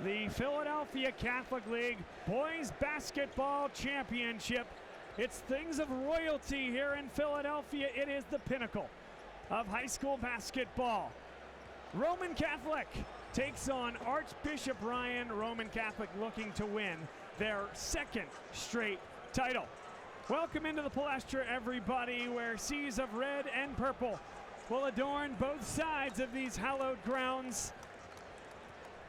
The Philadelphia Catholic League Boys Basketball Championship. It's things of royalty here in Philadelphia. It is the pinnacle of high school basketball. Roman Catholic takes on Archbishop Ryan. Roman Catholic looking to win their second straight title. Welcome into the Palestra, everybody, where seas of red and purple will adorn both sides of these hallowed grounds.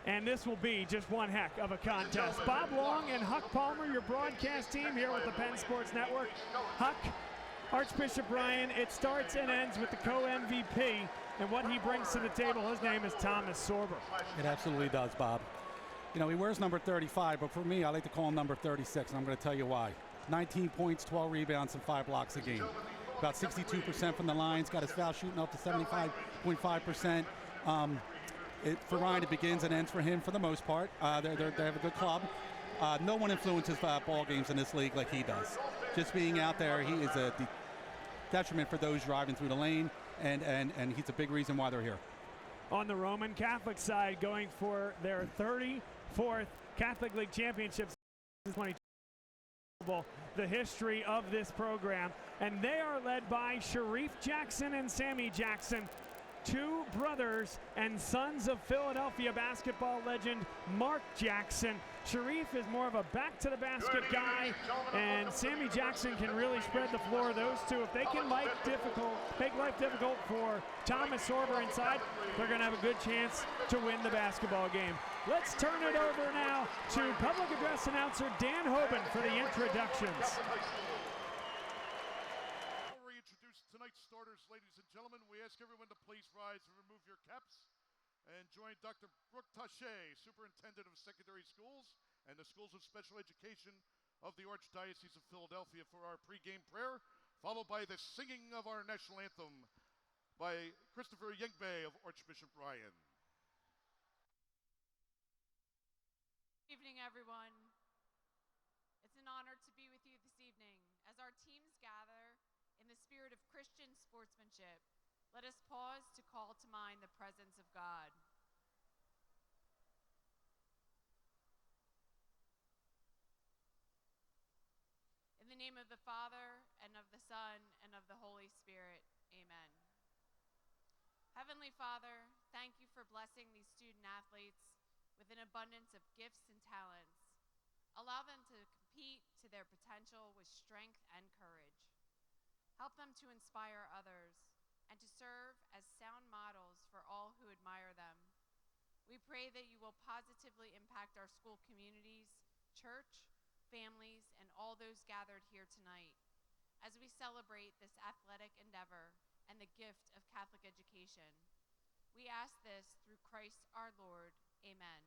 And this will be just one heck of a contest. Bob Long and Huck Palmer, your broadcast team here with the Penn Sports Network. Huck, Archbishop Ryan, it starts and ends with the co-MVP and what he brings to the table. His name is Thomas Sorber. It absolutely does, Bob. You know, he wears number 35, but for me, I like to call him number 36, and I'm going to tell you why. 19 points, 12 rebounds, and 5 blocks a game. About 62% from the lines, got his foul shooting up to 75.5%. For Ryan, it begins and ends for him for the most part. They have a good club. No one influences ball games in this league like he does. Just being out there, he is a detriment for those driving through the lane, and he's a big reason why they're here. On the Roman Catholic side, going for their 34th Catholic League Championships, the history of this program, and they are led by Sharif Jackson and Sammy Jackson, two brothers and sons of Philadelphia basketball legend Mark Jackson. Sharif is more of a back-to-the-basket guy, and Sammy Jackson can really spread the floor. Those two, if they can make life difficult for Thomas Sorber inside, they're going to have a good chance to win the basketball game. Let's turn it over now to public address announcer Dan Hoban for the introductions. Tonight's starters, ladies and gentlemen, we ask everyone to please rise and remove your caps and join Dr. Brooke Taché, Superintendent of Secondary Schools and the Schools of Special Education of the Archdiocese of Philadelphia, for our pregame prayer, followed by the singing of our national anthem by Christopher Yengbe of Archbishop Ryan. Good evening, everyone. It's an honor to be with you this evening as our teams gather in the spirit of Christian sportsmanship. Let us pause to call to mind the presence of God. In the name of the Father, and of the Son, and of the Holy Spirit, amen. Heavenly Father, thank you for blessing these student athletes with an abundance of gifts and talents. Allow them to compete to their potential with strength and courage. Help them to inspire others and to serve as sound models for all who admire them. We pray that you will positively impact our school communities, church, families, and all those gathered here tonight as we celebrate this athletic endeavor and the gift of Catholic education. We ask this through Christ our Lord. Amen.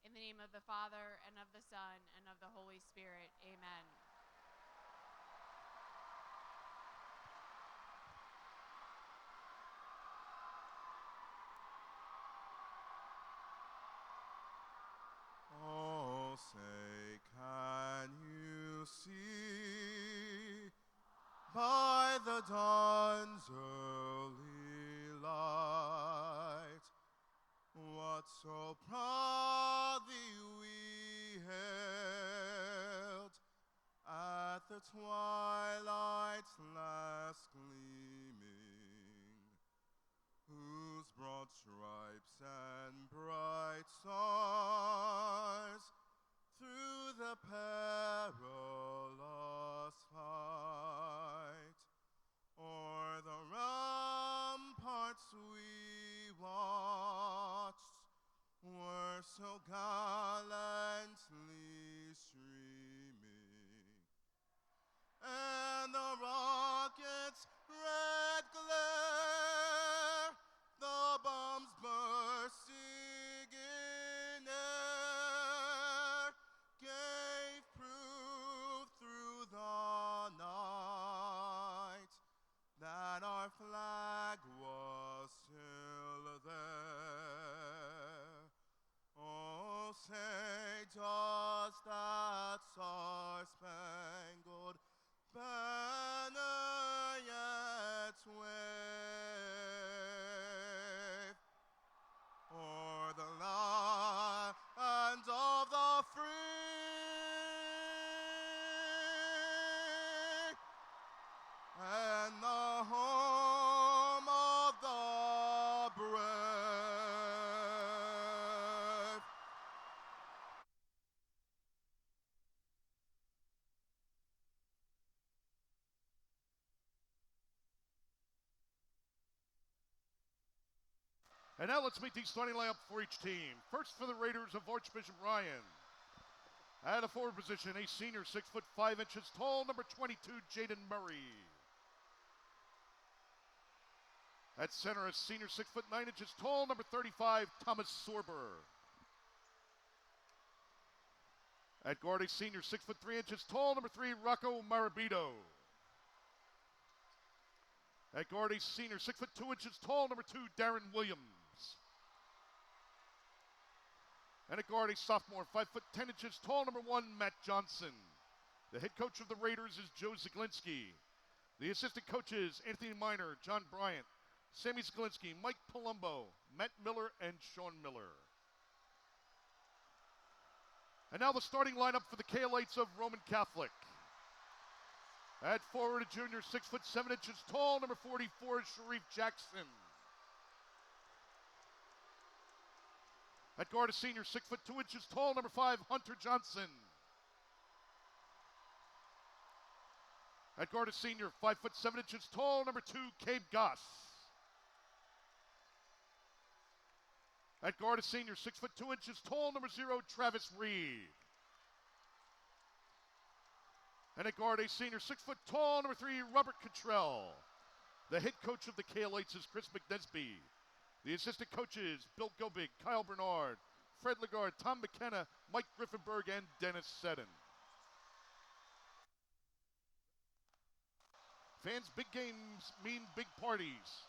In the name of the Father, and of the Son, and of the Holy Spirit. Amen. Oh, say, can you see by the dawn's early light what so proudly we hailed at the twilight's last gleaming, whose broad stripes and bright stars through the perilous fight o'er the ramparts we watched were so gallantly streaming, and the rocket's red glare, the bombs bursting in air, gave proof through the night And now let's meet the starting lineup for each team. First for the Raiders of Archbishop Ryan. At a forward position, a senior 6'5" tall, number 22, Jaden Murray. At center, a senior 6'9" tall, number 35, Thomas Sorber. At guard, a senior 6'3" tall, number 3, Rocco Marabito. At guard, a senior 6'2" tall, number 2, Darren Williams. And at guard, a sophomore 5'10" tall, number 1, Matt Johnson. The head coach of the Raiders is Joe Zaglinski. The assistant coaches, Anthony Miner, John Bryant, Sammy Zaglinski, Mike Palumbo, Matt Miller, and Sean Miller. And now the starting lineup for the K-Lights of Roman Catholic. At forward, a junior 6'7" tall, number 44, Sharif Jackson. At guard, a senior 6'2" tall, number 5, Hunter Johnson. At guard, a senior 5'7" tall, number 2, Cabe Goss. At guard, a senior 6'2" tall, number 0, Travis Reed. And at guard, a senior 6 foot tall, number 3, Robert Cottrell. The head coach of the K-Lights is Chris McNesby. The assistant coaches, Bill Gobig, Kyle Bernard, Fred Lagarde, Tom McKenna, Mike Griffenberg, and Dennis Seddon. Fans, big games mean big parties.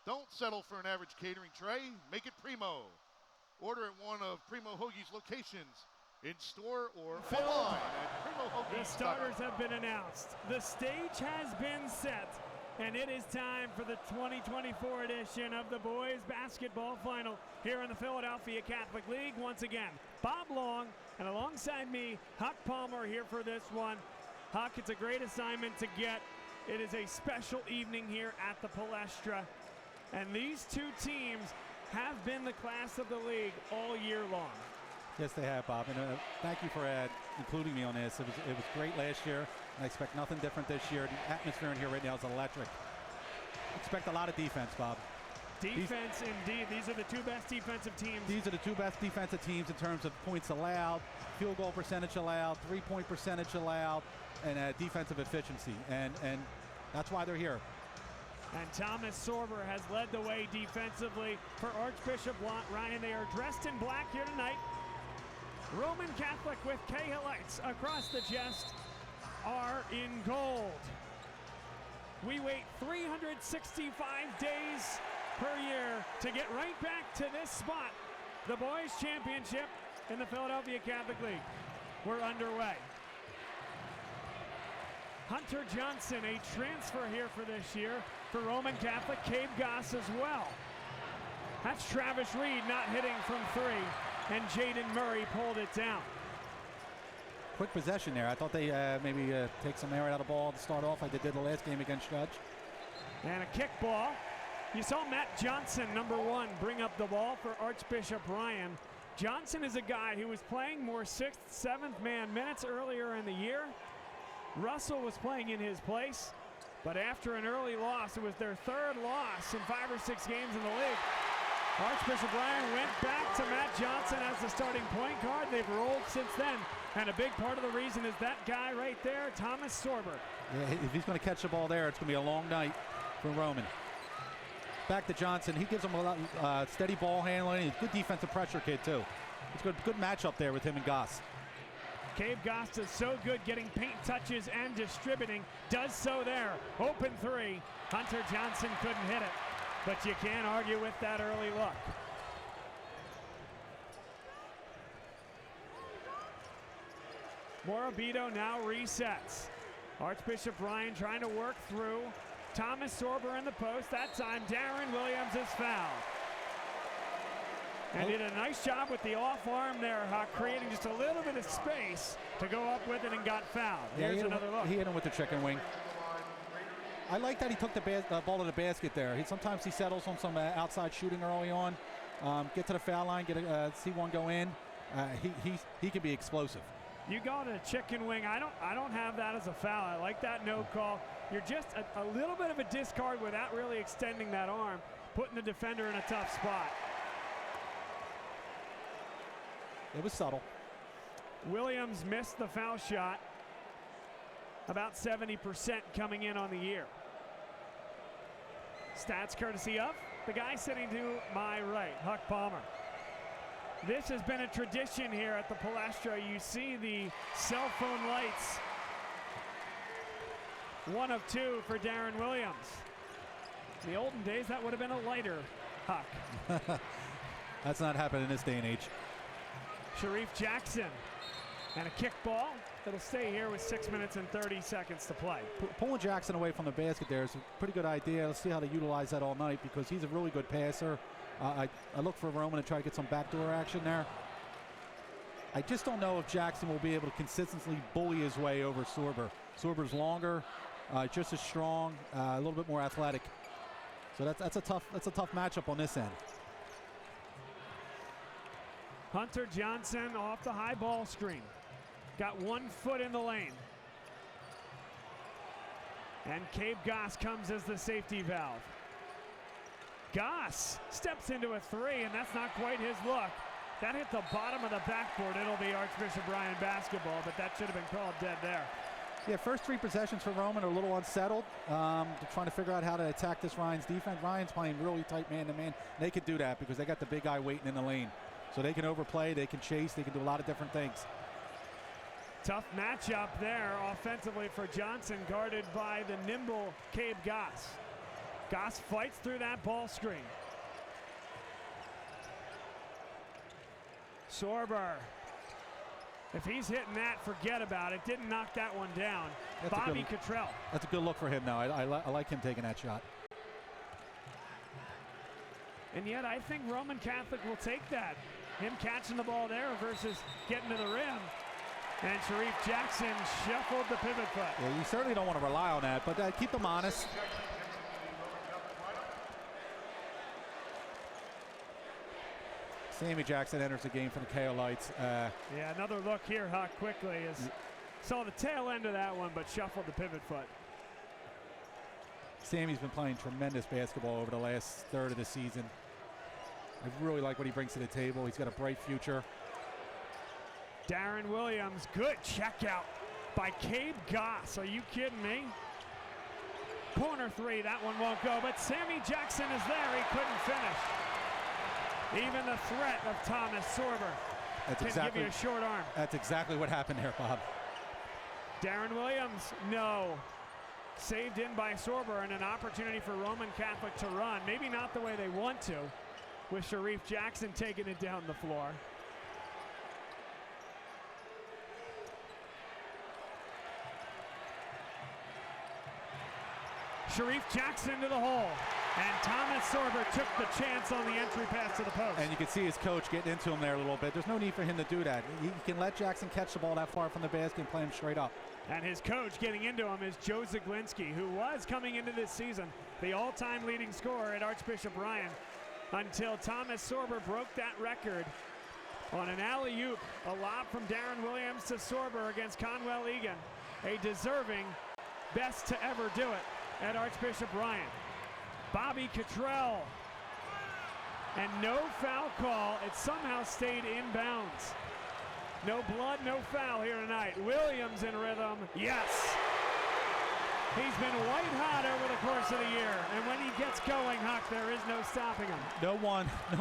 Don't settle for an average catering tray. Make it Primo. Order at one of Primo Hoagie's locations, in store or online at PrimoHoagies.com. The starters have been announced. The stage has been set. And it is time for the 2024 edition of the boys basketball final here in the Philadelphia Catholic League. Once again, Bob Long, and alongside me, Huck Palmer here for this one. Huck, it's a great assignment to get. It is a special evening here at the Palestra. And these two teams have been the class of the league all year long. Yes, they have, Bob. And thank you for including me on this. It was great last year. I expect nothing different this year. The atmosphere in here right now is electric. Expect a lot of defense, Bob. Defense, indeed. These are the two best defensive teams. These are the two best defensive teams in terms of points allowed, field goal percentage allowed, three-point percentage allowed, and defensive efficiency. And that's why they're here. And Thomas Sorber has led the way defensively for Archbishop Ryan. They are dressed in black here tonight. Roman Catholic with K-Lights across the chest are in gold. We wait 365 days per year to get right back to this spot. The boys championship in the Philadelphia Catholic League. We're underway. Hunter Johnson, a transfer here for this year for Roman Catholic. Cabe Goss as well. That's Travis Reed not hitting from three, and Jaden Murray pulled it down. Quick possession there. I thought they maybe take some air out of the ball to start off like they did the last game against Judge. And a kick ball. You saw Matt Johnson, number 1, bring up the ball for Archbishop Ryan. Johnson is a guy who was playing more 6th, 7th man minutes earlier in the year. Russell was playing in his place, but after an early loss, it was their 3rd loss in 5 or 6 games in the league. Archbishop Ryan went back to Matt Johnson as the starting point guard. They've rolled since then, and a big part of the reason is that guy right there, Thomas Sorber. Yeah, if he's going to catch the ball there, it's going to be a long night for Roman. Back to Johnson. He gives him a lot steady ball handling. He's a good defensive pressure kid, too. It's a good matchup there with him and Goss. Cabe Goss is so good getting paint touches and distributing. Does so there. Open three. Hunter Johnson couldn't hit it, but you can't argue with that early look. Morabito now resets. Archbishop Ryan trying to work through. Thomas Sorber in the post. That time Darren Williams is fouled. And did a nice job with the off arm there, Huck, creating just a little bit of space to go up with it and got fouled. Yeah, Here's another look. He hit him with the chicken wing. I like that he took the ball to the basket there. Sometimes he settles on some outside shooting early on. Get to the foul line, see one go in. He can be explosive. You go to chicken wing. I don't have that as a foul. I like that no call. You're just a little bit of a discard without really extending that arm, putting the defender in a tough spot. It was subtle. Williams missed the foul shot. About 70% coming in on the year. Stats courtesy of the guy sitting to my right, Huck Palmer. This has been a tradition here at the Palestra. You see the cell phone lights. 1 of 2 for Darren Williams. In the olden days, that would have been a lighter, Huck. That's not happening in this day and age. Sharif Jackson. And a kick ball that'll stay here with 6 minutes and 30 seconds to play. Pulling Jackson away from the basket there is a pretty good idea. Let's see how they utilize that all night because he's a really good passer. I look for Roman to try to get some backdoor action there. I just don't know if Jackson will be able to consistently bully his way over Sorber. Sorber's longer, just as strong, a little bit more athletic. So that's a tough matchup on this end. Hunter Johnson off the high ball screen. Got 1 foot in the lane. And Cabe Goss comes as the safety valve. Goss steps into a 3, and that's not quite his look. That hit the bottom of the backboard. It'll be Archbishop Ryan basketball, but that should have been called dead there. Yeah, first 3 possessions for Roman are a little unsettled. They're trying to figure out how to attack this Ryan's defense. Ryan's playing really tight man-to-man. They could do that because they got the big guy waiting in the lane. So they can overplay, they can chase, they can do a lot of different things. Tough matchup there offensively for Johnson, guarded by the nimble Cabe Goss. Goss fights through that ball screen. Sorber. If he's hitting that, forget about it. Didn't knock that one down. Bobby Cottrell. That's a good look for him now. I like him taking that shot. And yet I think Roman Catholic will take that. Him catching the ball there versus getting to the rim. And Sharif Jackson shuffled the pivot foot. Yeah, you certainly don't want to rely on that, but keep them honest. Sammy Jackson enters the game for the KO Lights. Yeah, another look here, Huck, quickly. Saw the tail end of that one, but shuffled the pivot foot. Sammy's been playing tremendous basketball over the last third of the season. I really like what he brings to the table. He's got a bright future. Darren Williams, good check out by Cabe Goss. Are you kidding me? Corner 3, that one won't go, but Sammy Jackson is there. He couldn't finish. Even the threat of Thomas Sorber can give you a short arm. That's exactly what happened there, Bob. Darren Williams, no. Saved in by Sorber, and an opportunity for Roman Catholic to run. Maybe not the way they want to, with Sharif Jackson taking it down the floor. Sharif Jackson to the hole, and Thomas Sorber took the chance on the entry pass to the post. And you can see his coach getting into him there a little bit. There's no need for him to do that. He can let Jackson catch the ball that far from the basket and play him straight up. And his coach getting into him is Joe Zaglinski, who was coming into this season the all-time leading scorer at Archbishop Ryan, until Thomas Sorber broke that record on an alley-oop, a lob from Darren Williams to Sorber against Conwell Egan, a deserving best to ever do it at Archbishop Ryan. Bobby Cottrell, and no foul call. It somehow stayed in bounds. No blood, no foul here tonight. Williams in rhythm, yes. He's been white hot over the course of the year, and when he gets going, Huck, there is no stopping him. No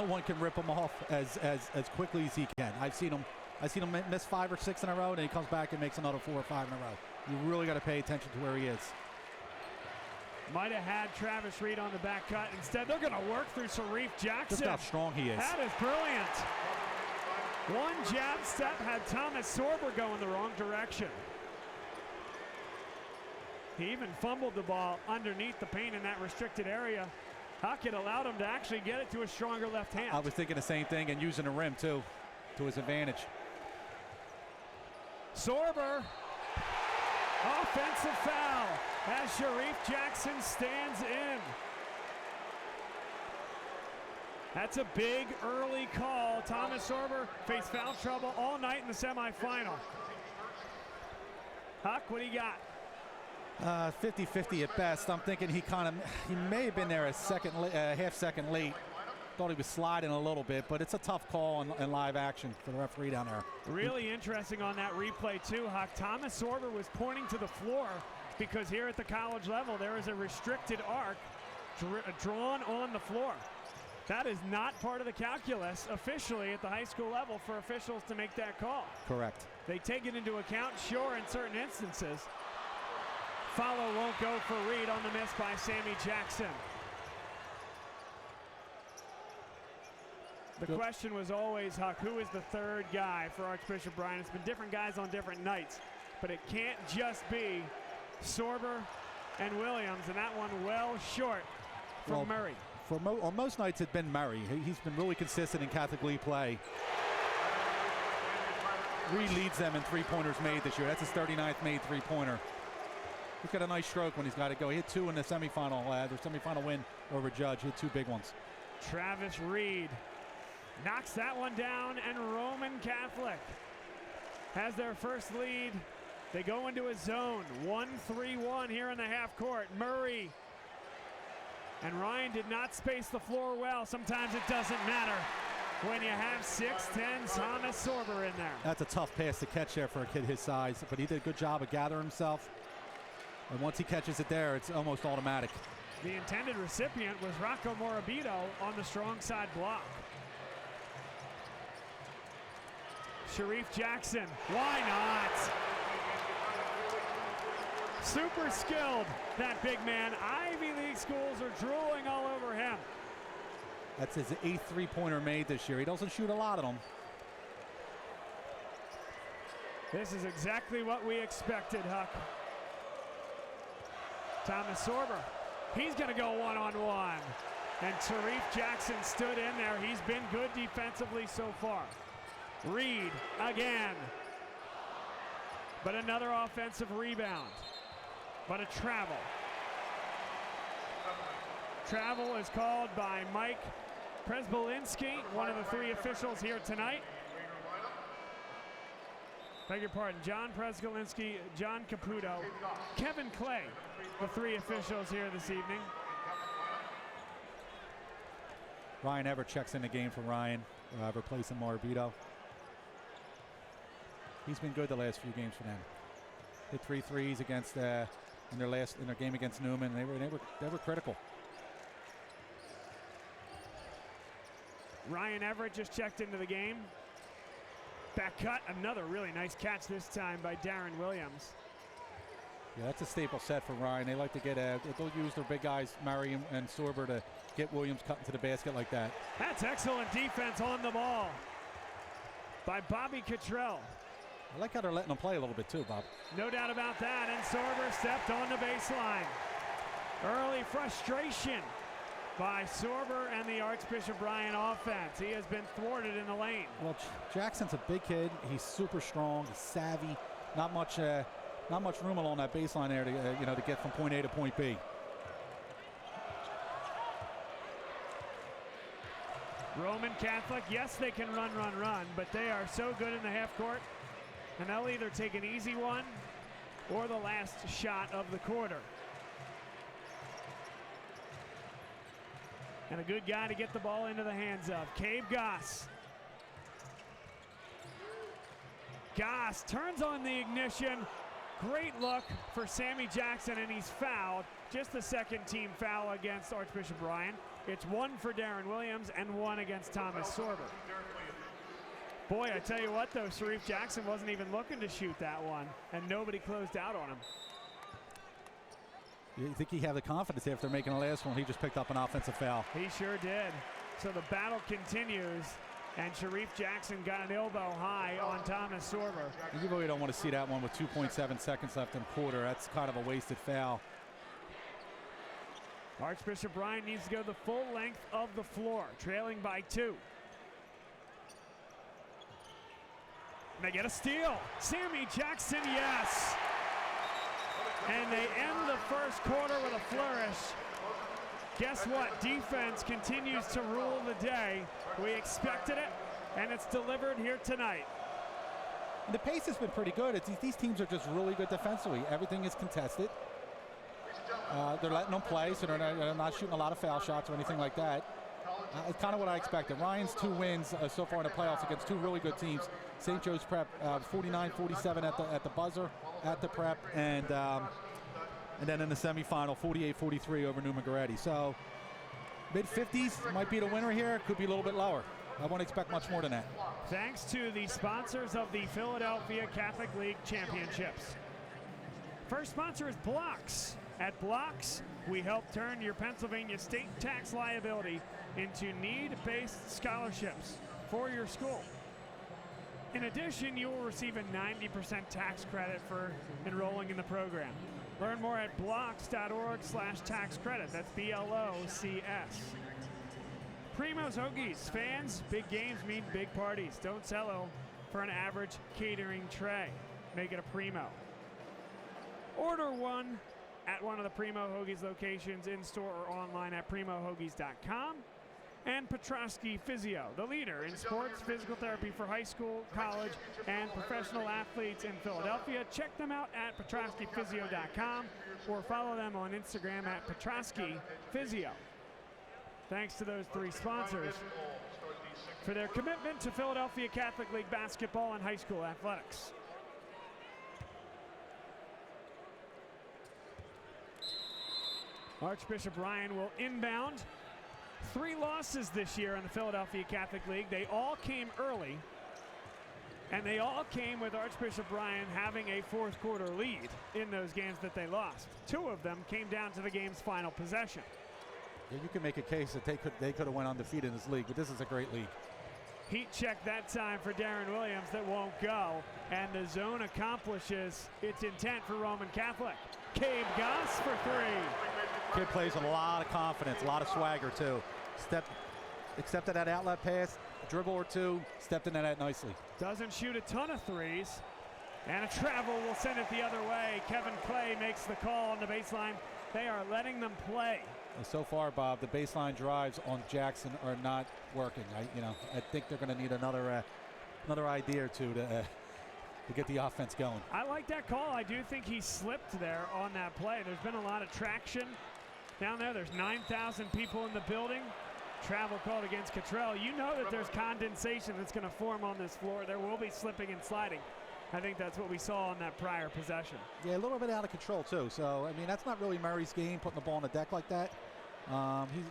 one can rip him off as quickly as he can. I've seen him miss 5 or 6 in a row, and he comes back and makes another 4 or 5 in a row. You really got to pay attention to where he is. Might have had Travis Reed on the back cut. Instead, they're going to work through Sharif Jackson. Just how strong he is. That is brilliant. One jab step had Thomas Sorber going the wrong direction. He even fumbled the ball underneath the paint in that restricted area. Huck had allowed him to actually get it to a stronger left hand. I was thinking the same thing, and using the rim, too, to his advantage. Sorber. Offensive foul as Sharif Jackson stands in. That's a big early call. Thomas Sorber faced foul trouble all night in the semifinal. Huck, what do you got? 50-50 at best. I'm thinking he may have been there a half second late. Thought he was sliding a little bit, but it's a tough call in live action for the referee down there. Really interesting on that replay too, Huck. Thomas Sorber was pointing to the floor because here at the college level there is a restricted arc drawn on the floor. That is not part of the calculus officially at the high school level for officials to make that call. Correct. They take it into account, sure, in certain instances. Follow won't go for Reed on the miss by Sammy Jackson. The question was always, Huck, who is the third guy for Archbishop Bryan? It's been different guys on different nights, but it can't just be Sorber and Williams, and that one well short from Murray. On most nights it's been Murray. He's been really consistent in Catholic League play. Reed leads them in three-pointers made this year. That's his 39th made three-pointer. He's got a nice stroke when he's got to go. He hit 2 in the semifinal, their semifinal win over Judge. He hit 2 big ones. Travis Reed knocks that one down, and Roman Catholic has their first lead. They go into a zone, 1-3-1 here in the half court. Murray and Ryan did not space the floor well. Sometimes it doesn't matter when you have 6'10" Thomas Sorber in there. That's a tough pass to catch there for a kid his size, but he did a good job of gathering himself. And once he catches it there, it's almost automatic. The intended recipient was Rocco Morabito on the strong side block. Sharif Jackson, why not? Super skilled, that big man. Ivy League schools are drooling all over him. That's his 8th three-pointer made this year. He doesn't shoot a lot of them. This is exactly what we expected, Huck. Thomas Sorber, he's going to go one-on-one. And Sharif Jackson stood in there. He's been good defensively so far. Reed again. But another offensive rebound. But a travel. Travel is called by Mike Presbolinski, one of the 3 officials here tonight. Beg your pardon, John Presbolinski, John Caputo, Kevin Clay, the 3 officials here this evening. Ryan Everett checks in the game for Ryan, replacing Morabito. He's been good the last few games for them. Hit 3 threes against in their game against Newman. They were critical. Ryan Everett just checked into the game. Back cut, another really nice catch this time by Darren Williams. Yeah, that's a staple set for Ryan. They like to get they'll use their big guys, Murray and Sorber, to get Williams cut into the basket like that. That's excellent defense on the ball by Bobby Cottrell. I like how they're letting them play a little bit too, Bob. No doubt about that, and Sorber stepped on the baseline. Early frustration by Sorber and the Archbishop Bryan offense. He has been thwarted in the lane. Well, Jackson's a big kid. He's super strong. He's savvy. Not much room along that baseline there to get from point A to point B. Roman Catholic, yes, they can run, but they are so good in the half court, and they'll either take an easy one or the last shot of the quarter. And a good guy to get the ball into the hands of, Cave Goss. Goss turns on the ignition. Great look for Sammy Jackson, and he's fouled. Just the second team foul against Archbishop Bryan. It's 1 for Darren Williams and 1 against Thomas Sorber. Boy, I tell you what, though, Sharif Jackson wasn't even looking to shoot that one, and nobody closed out on him. You think he had the confidence after making the last one? He just picked up an offensive foul. He sure did. So the battle continues, and Sharif Jackson got an elbow high on Thomas Sorber. You really don't want to see that one with 2.7 seconds left in the quarter. That's kind of a wasted foul. Archbishop Bryan needs to go the full length of the floor, trailing by 2. And they get a steal. Sammy Jackson, yes. And they end the first quarter with a flourish. Guess what? Defense continues to rule the day. We expected it, and it's delivered here tonight. And the pace has been pretty good. These teams are just really good defensively. Everything is contested. They're letting them play, so they're not shooting a lot of foul shots or anything like that. It's kind of what I expected. Ryan's 2 wins so far in the playoffs against 2 really good teams. St. Joe's Prep 49-47 at the buzzer at the Prep, and then in the semifinal 48-43 over New Montgomery. So mid-50s might be the winner here. Could be a little bit lower. I won't expect much more than that. Thanks to the sponsors of the Philadelphia Catholic League Championships. First sponsor is Blocks. At Blocks, we help turn your Pennsylvania state tax liability into need-based scholarships for your school. In addition, you will receive a 90% tax credit for enrolling in the program. Learn more at blocks.org/tax credit. That's BLOCS. Primo's Hoagies. Fans, big games mean big parties. Don't settle for an average catering tray. Make it a Primo. Order one at one of the Primo Hoagies locations in-store or online at primohoagies.com. And Petrosky Physio, the leader in sports physical therapy for high school, college, and professional athletes in Philadelphia. Check them out at petroskyphysio.com or follow them on Instagram at Petrosky Physio. Thanks to those 3 sponsors for their commitment to Philadelphia Catholic League basketball and high school athletics. Archbishop Ryan will inbound. 3 losses this year in the Philadelphia Catholic League. They all came early, and they all came with Archbishop Ryan having a 4th quarter lead in those games that they lost. 2 of them came down to the game's final possession. Yeah, you can make a case that they could have went undefeated in this league, but this is a great league. Heat check that time for Darren Williams that won't go, and the zone accomplishes its intent for Roman Catholic. Cabe Goss for 3. Kid plays with a lot of confidence, a lot of swagger too. Accepted that outlet pass, a dribble or 2, stepped into that nicely. Doesn't shoot a ton of threes, and a travel will send it the other way. Kevin Clay makes the call on the baseline. They are letting them play. And so far, Bob, the baseline drives on Jackson are not working. I think they're going to need another idea or 2 to get the offense going. I like that call. I do think he slipped there on that play. There's been a lot of traction down there. There's 9,000 people in the building. Travel called against Cottrell. You know that there's condensation that's going to form on this floor. There will be slipping and sliding. I think that's what we saw on that prior possession. Yeah, a little bit out of control too. So, I mean, that's not really Murray's game, putting the ball on the deck like that.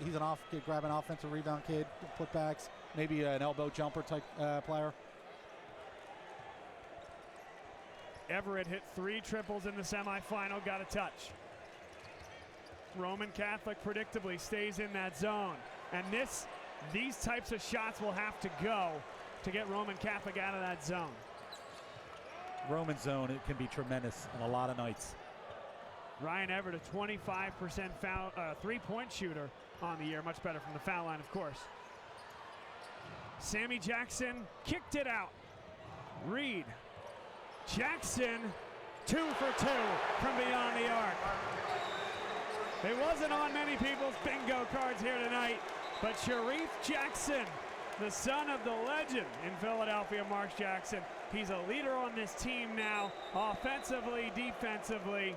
He's an off kid, grabbing offensive rebound kid, putbacks, maybe an elbow jumper type player. Everett hit 3 triples in the semifinal, got a touch. Roman Catholic predictably stays in that zone. And these types of shots will have to go to get Roman Catholic out of that zone. Roman zone, it can be tremendous on a lot of nights. Ryan Everett, a 25% foul, 3-point shooter on the year. Much better from the foul line, of course. Sammy Jackson kicked it out. Reed. Jackson, 2 for 2 from beyond the arc. It wasn't on many people's bingo cards here tonight, but Sharif Jackson, the son of the legend in Philadelphia, Mark Jackson, he's a leader on this team now, offensively, defensively,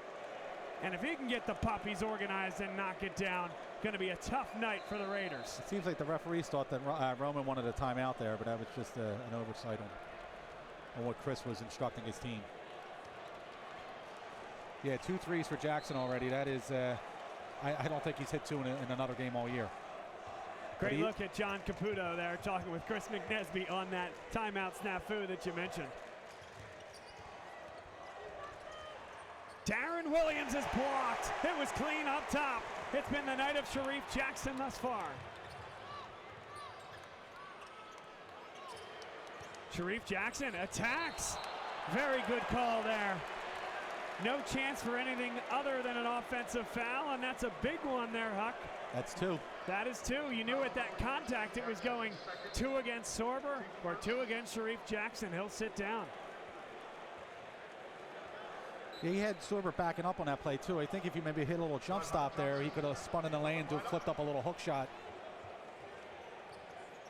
and if he can get the puppies organized and knock it down, going to be a tough night for the Raiders. It seems like the referees thought that Roman wanted a timeout there, but that was just an oversight on what Chris was instructing his team. Yeah, 2 threes for Jackson already. That is, I don't think he's hit 2 in another game all year. Great look at John Caputo there talking with Chris McNesby on that timeout snafu that you mentioned. Darren Williams is blocked. It was clean up top. It's been the night of Sharif Jackson thus far. Sharif Jackson attacks. Very good call there. No chance for anything other than an offensive foul, and that's a big one there, Huck. That's 2. That is 2. You knew at that contact it was going 2 against Sorber or 2 against Sharif Jackson. He'll sit down. Yeah, he had Sorber backing up on that play too. I think if he maybe hit a little jump stop there, he could have spun in the lane, flipped up a little hook shot.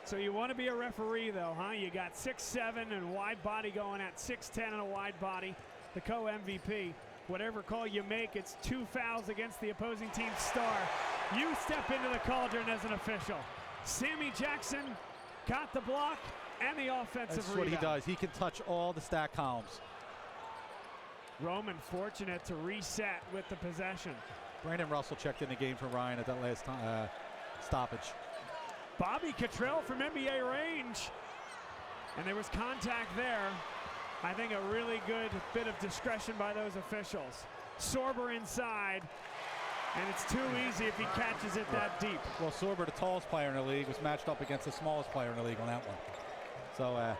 So you want to be a referee though, huh? You got 6'7" and wide body going at 6'10" and a wide body. The co-MVP. Whatever call you make, it's 2 fouls against the opposing team's star. You step into the cauldron as an official. Sammy Jackson got the block and the offensive That's rebound. what he does. He can touch all the stat columns. Roman fortunate to reset with the possession. Brandon Russell checked in the game for Ryan at that last stoppage. Bobby Cottrell from NBA range. And there was contact there. I think a really good bit of discretion by those officials. Sorber inside. And it's too easy if he catches it that deep. Well, Sorber, the tallest player in the league, was matched up against the smallest player in the league on that one. So,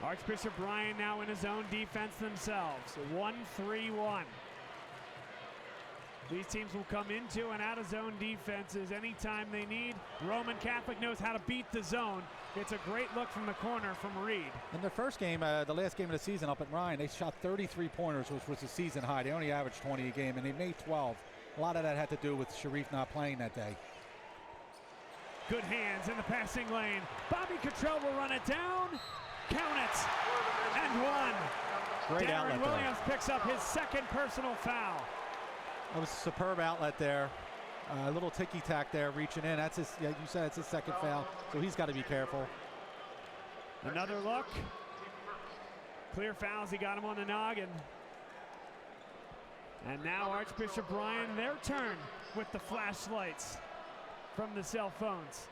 Archbishop Bryan now in his own defense themselves. 1-3-1. These teams will come into and out of zone defenses anytime they need. Roman Catholic knows how to beat the zone. It's a great look from the corner from Reed. in their first game, the last game of the season up at Ryan, they shot 33 pointers, which was a season high. They only averaged 20 a game, and they made 12. A lot of that had to do with Sharif not playing that day. Good hands in the passing lane. Bobby Cottrell will run it down. Count it. And one. Great outlet Darren there. Williams picks up his second personal foul. That was a superb outlet there. A little ticky-tack there, reaching in. That's his. Yeah, you said it's his second foul, so he's got to be careful. Another look. Clear fouls. He got him on the noggin. And now Archbishop Bryan, their turn with the flashlights from the cell phones.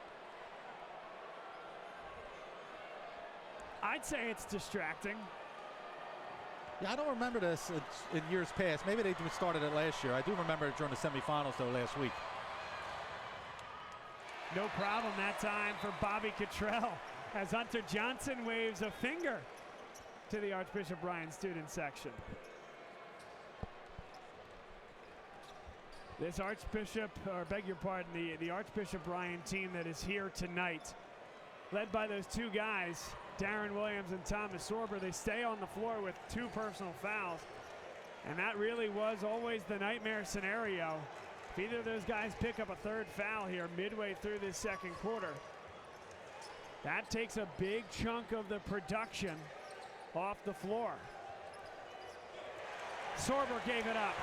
I'd say it's distracting. Yeah, I don't remember this in years past. Maybe they started it last year. I do remember it during the semifinals, though, last week. No problem that time for Bobby Cottrell as Hunter Johnson waves a finger to the Archbishop Bryan student section. This Archbishop, or beg your pardon, the Archbishop Bryan team that is here tonight, led by those two guys, Darren Williams and Thomas Sorber, they stay on the floor with 2 personal fouls. And that really was always the nightmare scenario. If either of those guys pick up a third foul here midway through this second quarter, that takes a big chunk of the production off the floor. Sorber gave it up.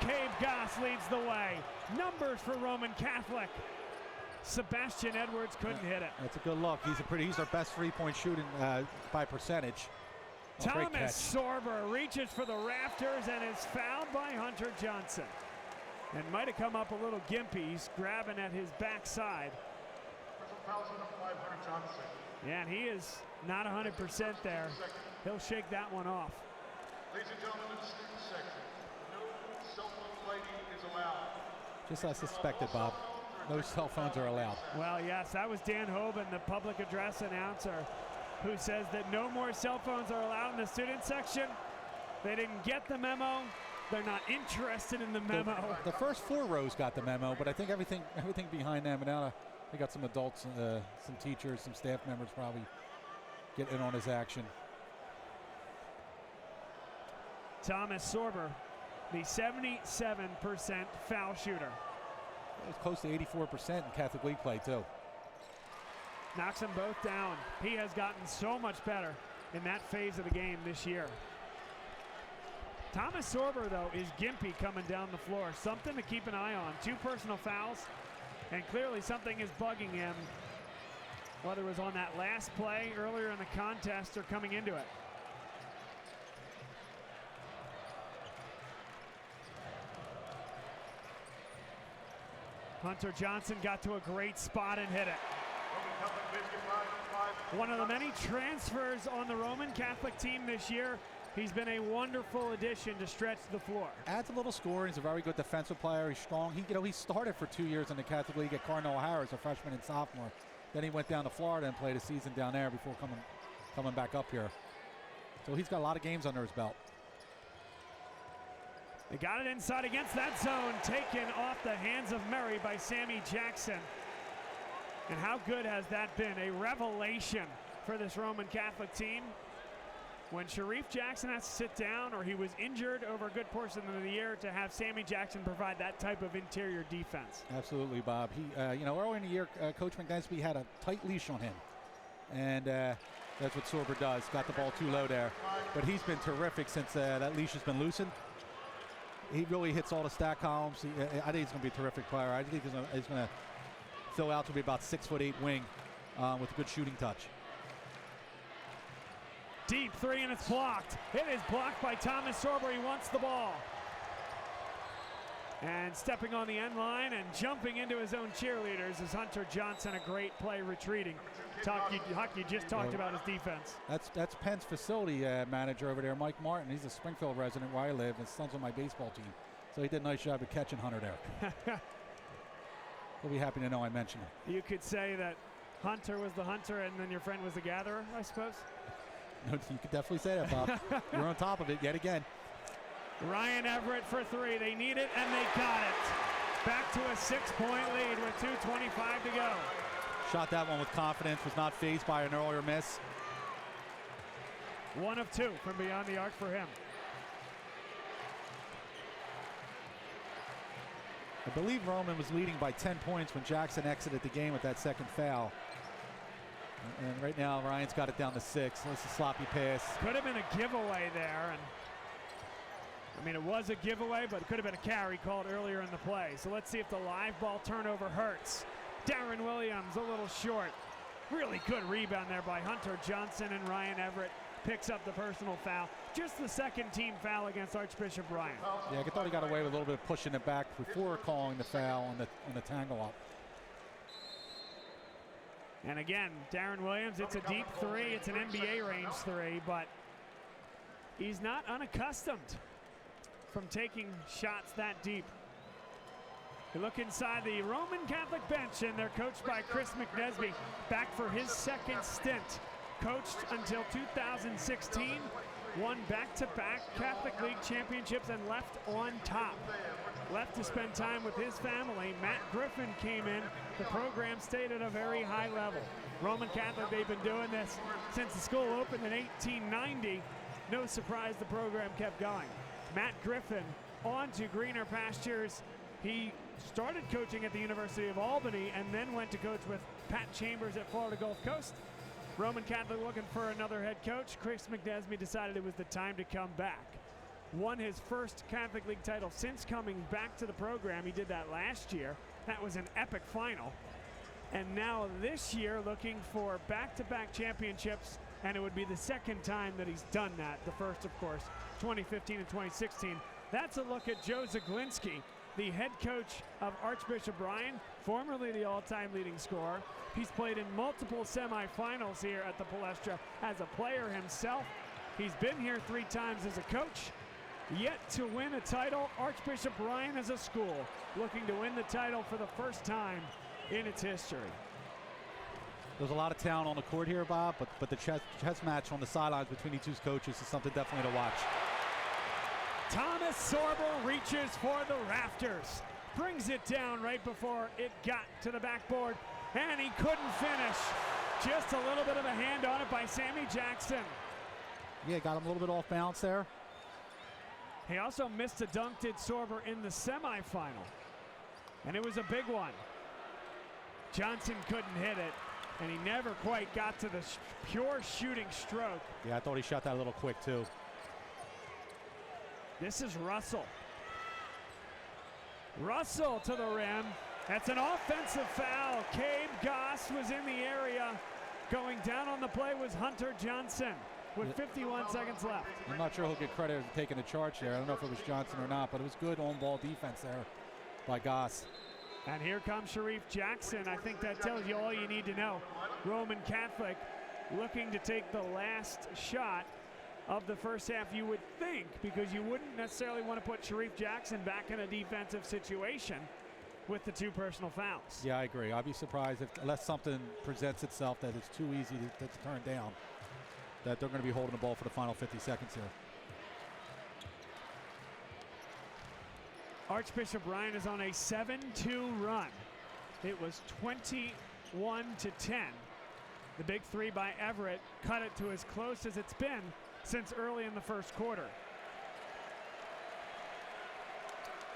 Cave Goss leads the way. Numbers for Roman Catholic. Sebastian Edwards couldn't hit it. That's a good look. He's our best three-point shooting by percentage. Oh, Thomas Sorber reaches for the rafters and is fouled by Hunter Johnson. And might have come up a little gimpy. He's grabbing at his backside. Yeah, and he is not 100% there. He'll shake that one off. Ladies and gentlemen of the student section, no cell phone lighting is allowed. Just as suspected, Bob. No cell phones are allowed. Well, yes, that was Dan Hoban, the public address announcer, who says that no more cell phones are allowed in the student section. They didn't get the memo. They're not interested in the memo. The first 4 rows got the memo, but I think everything behind them, and now they got some adults, some teachers, some staff members probably getting in on his action. Thomas Sorber, the 77% foul shooter. It's close to 84% in Catholic League play, too. Knocks them both down. He has gotten so much better in that phase of the game this year. Thomas Sorber, though, is gimpy coming down the floor. Something to keep an eye on. 2 personal fouls, and clearly something is bugging him, whether it was on that last play earlier in the contest or coming into it. Hunter Johnson got to a great spot and hit it. One of the many transfers on the Roman Catholic team this year. He's been a wonderful addition to stretch the floor. Adds a little score. He's a very good defensive player. He's strong. He started for 2 years in the Catholic League at Cardinal O'Hara as a freshman and sophomore. Then he went down to Florida and played a season down there before coming back up here. So he's got a lot of games under his belt. They got it inside against that zone, taken off the hands of Murray by Sammy Jackson. And how good has that been? A revelation for this Roman Catholic team. When Sharif Jackson has to sit down, or he was injured over a good portion of the year, to have Sammy Jackson provide that type of interior defense. Absolutely, Bob. He, early in the year, Coach McNesby had a tight leash on him, and that's what Sorber does. Got the ball too low there, but he's been terrific since that leash has been loosened. he really hits all the stat columns. I think he's going to be a terrific player. I think he's going to fill out to be about 6'8" wing with a good shooting touch. Deep three, and it's blocked. It is blocked by Thomas Sorber. He wants the ball. And stepping on the end line and jumping into his own cheerleaders is Hunter Johnson. A great play retreating. Huck, you just talked about his defense. That's Penn's facility manager over there, Mike Martin. He's a Springfield resident where I live. His son's on my baseball team. So he did a nice job of catching Hunter there. He'll be happy to know I mentioned it. You could say that Hunter was the hunter and then your friend was the gatherer, I suppose? You could definitely say that, Bob. You're on top of it yet again. Ryan Everett for three. They need it, and they got it. Back to a 6-point lead with 2:25 to go. Shot that one with confidence, was not fazed by an earlier miss. 1 of 2 from beyond the arc for him. I believe Roman was leading by 10 points when Jackson exited the game with that second foul. And right now, Ryan's got it down to 6. That's a sloppy pass. Could have been a giveaway there. And I mean, it was a giveaway, but it could have been a carry called earlier in the play. So let's see if the live ball turnover hurts. Darren Williams a little short. Really good rebound there by Hunter Johnson, and Ryan Everett picks up the personal foul. Just the second team foul against Archbishop Ryan. Yeah, I thought he got away with a little bit of pushing it back before calling the foul on the tangle up. And again, Darren Williams, it's a deep three. It's an NBA range three, but he's not unaccustomed from taking shots that deep. You look inside the Roman Catholic bench, and they're coached by Chris McNesby, back for his second stint. Coached until 2016, won back-to-back Catholic League championships, and left on top. Left to spend time with his family. Matt Griffin came in. The program stayed at a very high level. Roman Catholic, they've been doing this since the school opened in 1890. No surprise the program kept going. Matt Griffin on to greener pastures. He started coaching at the University of Albany and then went to coach with Pat Chambers at Florida Gulf Coast. Roman Catholic looking for another head coach. Chris McNesby decided it was the time to come back. Won his first Catholic League title since coming back to the program. He did that last year. That was an epic final. And now this year looking for back-to-back championships, and it would be the second time that he's done that. The first, of course, 2015 and 2016. That's a look at Joe Zaglinski, the head coach of Archbishop Ryan, formerly the all-time leading scorer. He's played in multiple semifinals here at the Palestra as a player himself. He's been here 3 times as a coach. Yet to win a title, Archbishop Ryan as a school looking to win the title for the first time in its history. There's a lot of talent on the court here, Bob, but the chess match on the sidelines between these two coaches is something definitely to watch. Thomas Sorber reaches for the rafters, brings it down right before it got to the backboard, and he couldn't finish. Just a little bit of a hand on it by Sammy Jackson. Yeah, got him a little bit off balance there. He also missed a dunk, did Sorber, in the semifinal, and it was a big one. Johnson couldn't hit it, and he never quite got to the pure shooting stroke. Yeah, I thought he shot that a little quick too. This is Russell. Russell to the rim. That's an offensive foul. Cabe Goss was in the area. Going down on the play was Hunter Johnson with 51 seconds left. I'm not sure he'll get credit for taking the charge there. I don't know if it was Johnson or not, but it was good on-ball defense there by Goss. And here comes Sharif Jackson. I think that tells you all you need to know. Roman Catholic looking to take the last shot of the first half, you would think, because you wouldn't necessarily want to put Sharif Jackson back in a defensive situation with the 2 personal fouls. Yeah, I agree. I'd be surprised unless something presents itself that is too easy to turn down, that they're going to be holding the ball for the final 50 seconds here. Archbishop Ryan is on a 7-2 run. It was 21-10. The big 3 by Everett cut it to as close as it's been since early in the first quarter.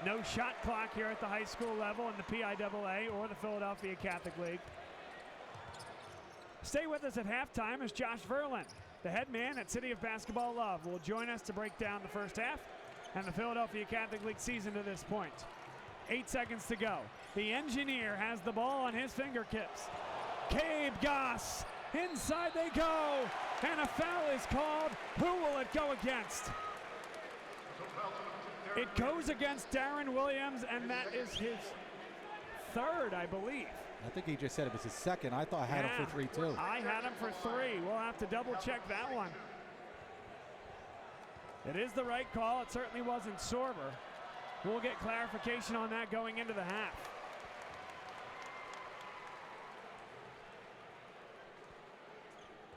No shot clock here at the high school level in the PIAA or the Philadelphia Catholic League. Stay with us at halftime as Josh Verlin, the head man at City of Basketball Love, will join us to break down the first half and the Philadelphia Catholic League season to this point. 8 seconds to go. The engineer has the ball on his fingertips. Cabe Goss, inside they go, and a foul is called. Who will it go against? It goes against Darren Williams, and that is his third, I believe. I think he just said it was his second. I thought I had him for 3 too. I had him for 3. We'll have to double check that one. It is the right call. It certainly wasn't Sorber. We'll get clarification on that going into the half.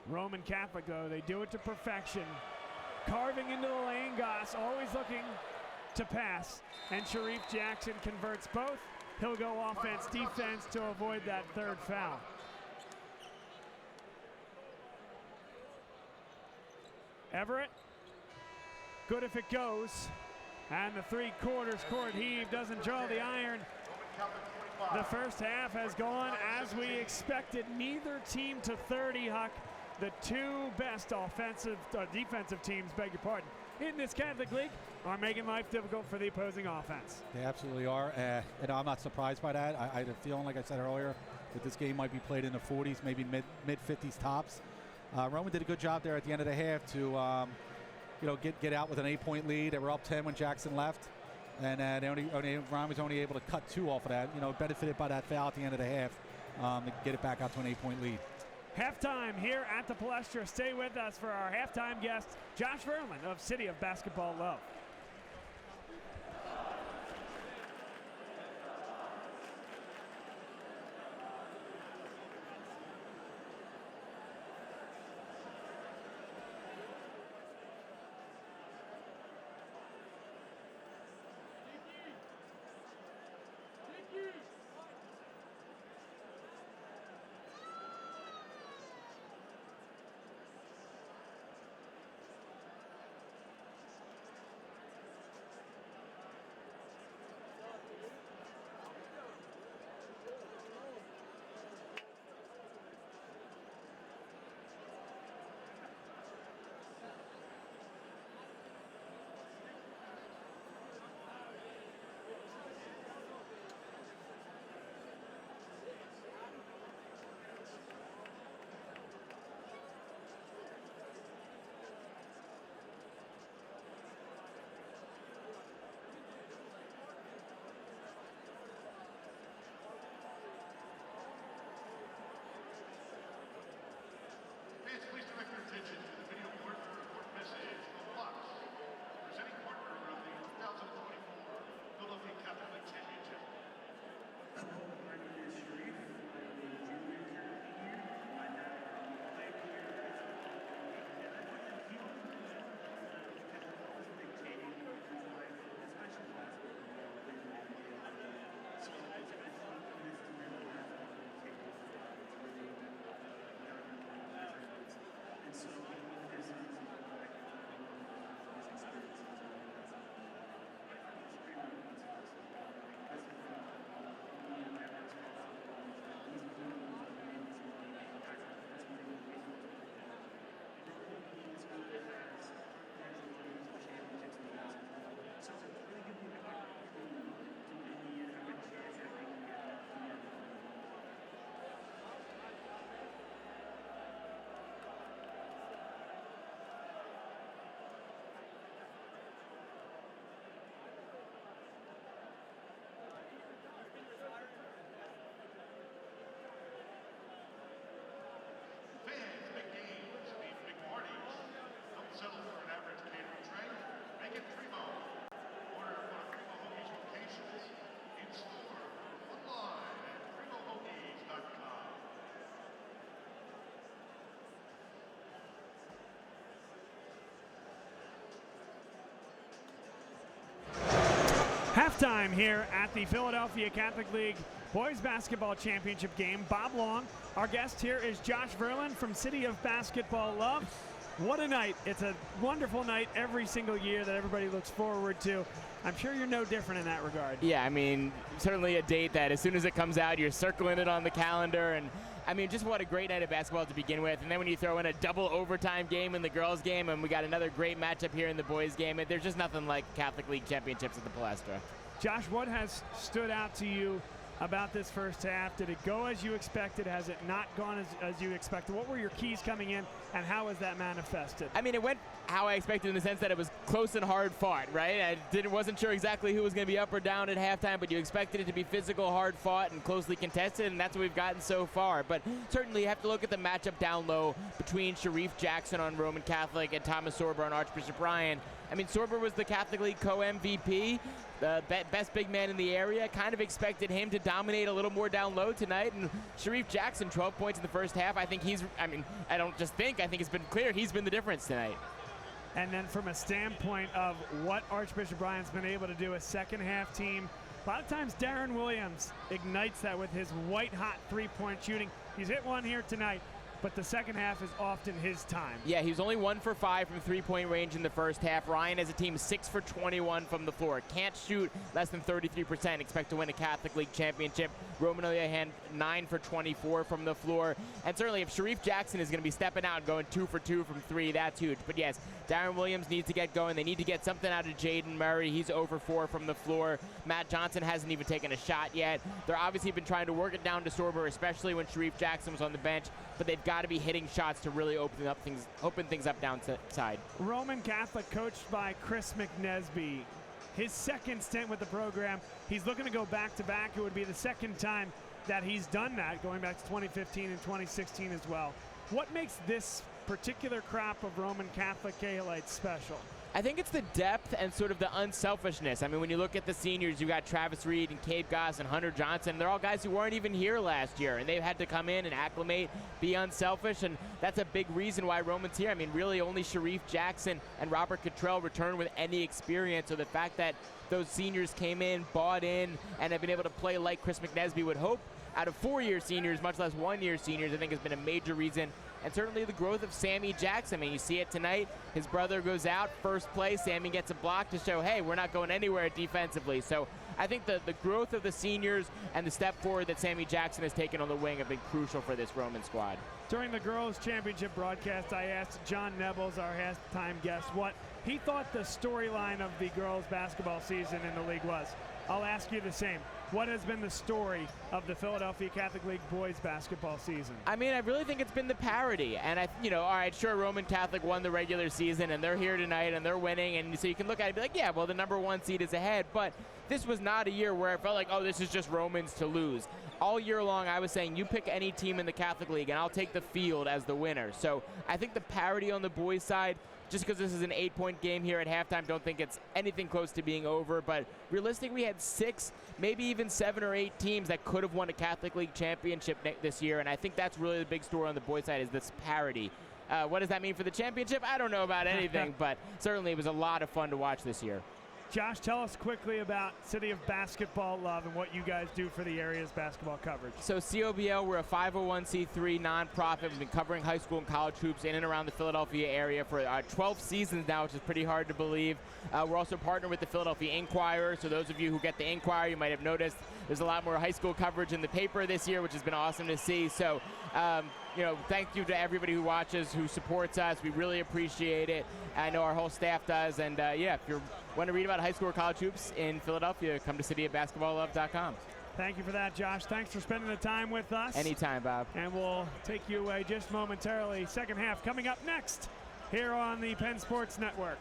Roman Catholic, though, they do it to perfection. Carving into the lane, Goss always looking to pass, and Sharif Jackson converts both. He'll go offense, defense to avoid that third foul. Everett, good if it goes. And the three-quarters court heave doesn't draw the iron. The first half has gone as we expected. Neither team to 30, Huck. The two best defensive teams, beg your pardon, in this Catholic League are making life difficult for the opposing offense. They absolutely are, and I'm not surprised by that. I had a feeling, like I said earlier, that this game might be played in the 40s, maybe mid-50s tops. Roman did a good job there at the end of the half to get out with an 8-point lead. They were up 10 when Jackson left, and Roman was only able to cut 2 off of that. Benefited by that foul at the end of the half to get it back out to an 8-point lead. Halftime here at the Palestra. Stay with us for our halftime guest, Josh Verlin of City of Basketball Love. Please direct your attention to the video board for a report message from Fox, presenting partner of the 2024 Philadelphia Catholic League Championship. My name is Sharif. I'm a junior here at PU. I have played here and I find that PU is a big change in my life, especially basketball. So I think this is really basketball take this it's really and so this is Halftime here at the Philadelphia Catholic League Boys Basketball Championship game. Bob Long, our guest here is Josh Verlin from City of Basketball Love. What a night. It's a wonderful night every single year that everybody looks forward to. I'm sure you're no different in that regard. Yeah, I mean, certainly a date that as soon as it comes out, you're circling it on the calendar. And I mean, just what a great night of basketball to begin with. And then when you throw in a double overtime game in the girls' game, and we got another great matchup here in the boys' game, there's just nothing like Catholic League championships at the Palestra. Josh, what has stood out to you about this first half? Did it go as you expected? Has it not gone as you expected? What were your keys coming in, and how has that manifested? I mean, it went how I expected in the sense that it was close and hard fought, right? I wasn't sure exactly who was going to be up or down at halftime, but you expected it to be physical, hard fought, and closely contested, and that's what we've gotten so far. But certainly you have to look at the matchup down low between Sharif Jackson on Roman Catholic and Thomas Sorber on Archbishop Ryan. I mean, Sorber was the Catholic League co-MVP, the best big man in the area. Kind of expected him to dominate a little more down low tonight. And Sharif Jackson, 12 points in the first half. I think I don't just think, I think it's been clear he's been the difference tonight. And then from a standpoint of what Archbishop Ryan's been able to do, a second half team, a lot of times Darren Williams ignites that with his white-hot three-point shooting. He's hit one here tonight, but the second half is often his time. Yeah, he was only 1 for 5 from three-point range in the first half. Ryan as a team 6 for 21 from the floor. Can't shoot less than 33%. Expect to win a Catholic League championship. Roman, on the other hand, 9 for 24 from the floor. And certainly if Sharif Jackson is going to be stepping out and going 2 for 2 from 3, that's huge. But yes, Darren Williams needs to get going. They need to get something out of Jaden Murray. He's 0 for 4 from the floor. Matt Johnson hasn't even taken a shot yet. They're obviously been trying to work it down to Sorber, especially when Sharif Jackson was on the bench. But they've got to be hitting shots to really open things up downside. Roman Catholic, coached by Chris McNesby. His second stint with the program, he's looking to go back-to-back. It would be the second time that he's done that, going back to 2015 and 2016 as well. What makes this particular crop of Roman Catholic Catholites special? I think it's the depth and sort of the unselfishness. I mean, when you look at the seniors, you got Travis Reed and Cade Goss and Hunter Johnson. They're all guys who weren't even here last year, and they've had to come in and acclimate, be unselfish, and that's a big reason why Roman's here. I mean, really only Sharif Jackson and Robert Cottrell return with any experience, so the fact that those seniors came in, bought in, and have been able to play like Chris McNesby would hope out of 4-year seniors, much less 1-year seniors, I think has been a major reason. And certainly the growth of Sammy Jackson. I mean, you see it tonight. His brother goes out, first play. Sammy gets a block to show, hey, we're not going anywhere defensively. So I think the growth of the seniors and the step forward that Sammy Jackson has taken on the wing have been crucial for this Roman squad. During the girls' championship broadcast, I asked John Nebels, our halftime guest, what he thought the storyline of the girls' basketball season in the league was. I'll ask you the same. What has been the story of the Philadelphia Catholic League boys basketball season? I mean, I really think it's been the parity. And, all right, sure, Roman Catholic won the regular season, and they're here tonight, and they're winning. And so you can look at it and be like, yeah, well, the number 1 seed is ahead. But this was not a year where it felt like, oh, this is just Romans to lose. All year long, I was saying, you pick any team in the Catholic League, and I'll take the field as the winner. So I think the parity on the boys' side, just because this is an 8-point game here at halftime, don't think it's anything close to being over. But realistically, we had 6, maybe even 7 or 8 teams that could have won a Catholic League championship this year. And I think that's really the big story on the boys' side is this parity. What does that mean for the championship? I don't know about anything, but certainly it was a lot of fun to watch this year. Josh, tell us quickly about City of Basketball Love and what you guys do for the area's basketball coverage. So COBL, we're a 501c3 nonprofit. We've been covering high school and college hoops in and around the Philadelphia area for 12 seasons now, which is pretty hard to believe. We're also partnered with the Philadelphia Inquirer. So those of you who get the Inquirer, you might have noticed there's a lot more high school coverage in the paper this year, which has been awesome to see. So, thank you to everybody who watches, who supports us. We really appreciate it. I know our whole staff does. And if you want to read about high school or college hoops in Philadelphia, come to cityofbasketballlove.com. Thank you for that, Josh. Thanks for spending the time with us. Anytime, Bob. And we'll take you away just momentarily. Second half coming up next here on the Penn Sports Network.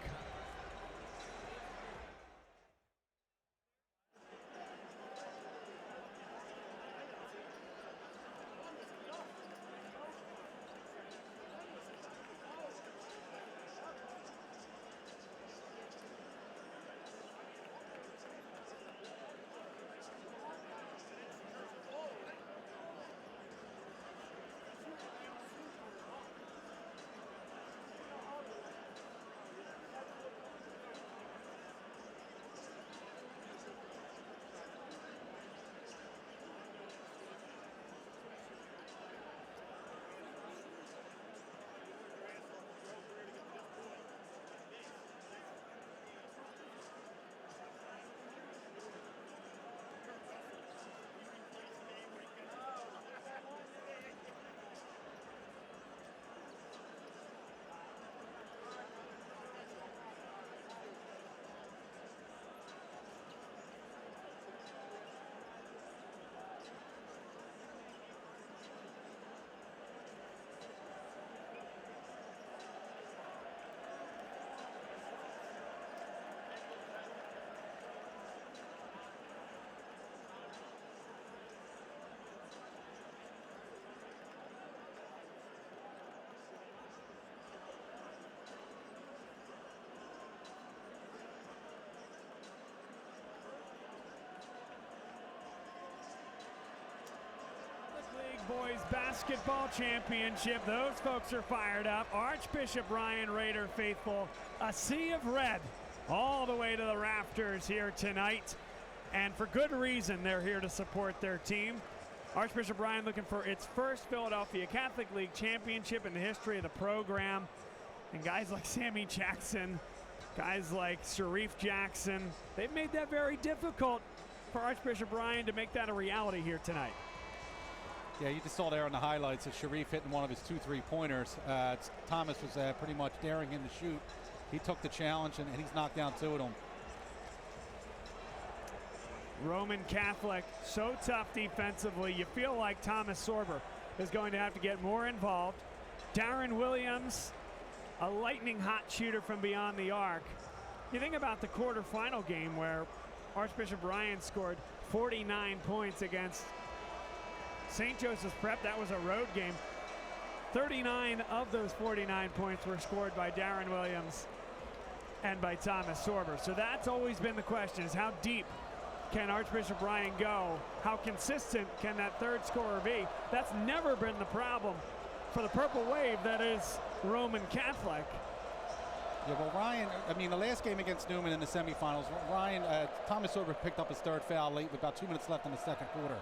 boys basketball championship. Those folks are fired up. Archbishop Ryan Raider faithful, a sea of red all the way to the rafters here tonight. And for good reason, they're here to support their team. Archbishop Ryan looking for its first Philadelphia Catholic League championship in the history of the program. And guys like Sammy Jackson, guys like Sharif Jackson, they've made that very difficult for Archbishop Ryan to make that a reality here tonight. Yeah, you just saw there in the highlights of Sharif hitting one of his 2 3-pointers. Thomas was pretty much daring him to shoot. He took the challenge, and he's knocked down 2 of them. Roman Catholic, so tough defensively. You feel like Thomas Sorber is going to have to get more involved. Darren Williams, a lightning hot shooter from beyond the arc. You think about the quarterfinal game where Archbishop Ryan scored 49 points against St. Joseph's Prep. That was a road game. 39 of those 49 points were scored by Darren Williams and by Thomas Sorber. So that's always been the question, is how deep can Archbishop Ryan go? How consistent can that third scorer be? That's never been the problem for the Purple Wave, that is Roman Catholic. Yeah, well, Ryan, I mean, the last game against Newman in the semifinals, Ryan, Thomas Sorber picked up his 3rd foul late with about 2 minutes left in the 2nd quarter.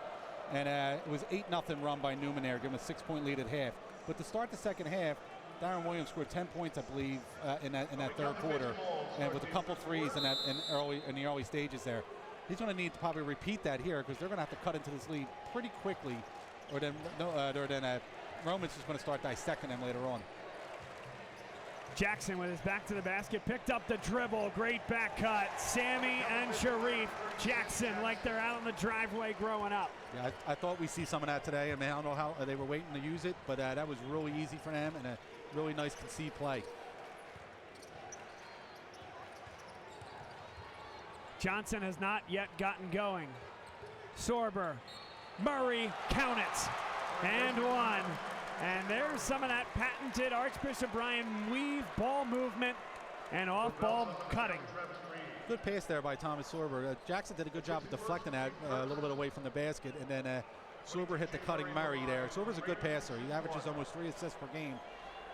And it was 8-0 run by Newman there, giving a 6-point lead at half. But to start the 2nd half, Darren Williams scored 10 points, I believe, in that 3rd quarter, and with a couple threes in the early stages there. He's going to need to probably repeat that here, because they're going to have to cut into this lead pretty quickly, or then Roman's just going to start dissecting him later on. Jackson with his back to the basket, picked up the dribble, great back cut. Sammy and Sharif Jackson like they're out on the driveway growing up. Yeah, I thought we'd see some of that today. I mean, I don't know how they were waiting to use it, but that was really easy for them and a really nice concede play. Johnson has not yet gotten going. Sorber, Murray, count it, and 1. And there's some of that patented Archbishop Ryan weave, ball movement, and off-ball cutting. Good pass there by Thomas Sorber. Jackson did a good job of deflecting that a little bit away from the basket, and then Sorber hit the cutting Murray there. Sorber's a good passer. He averages almost 3 assists per game,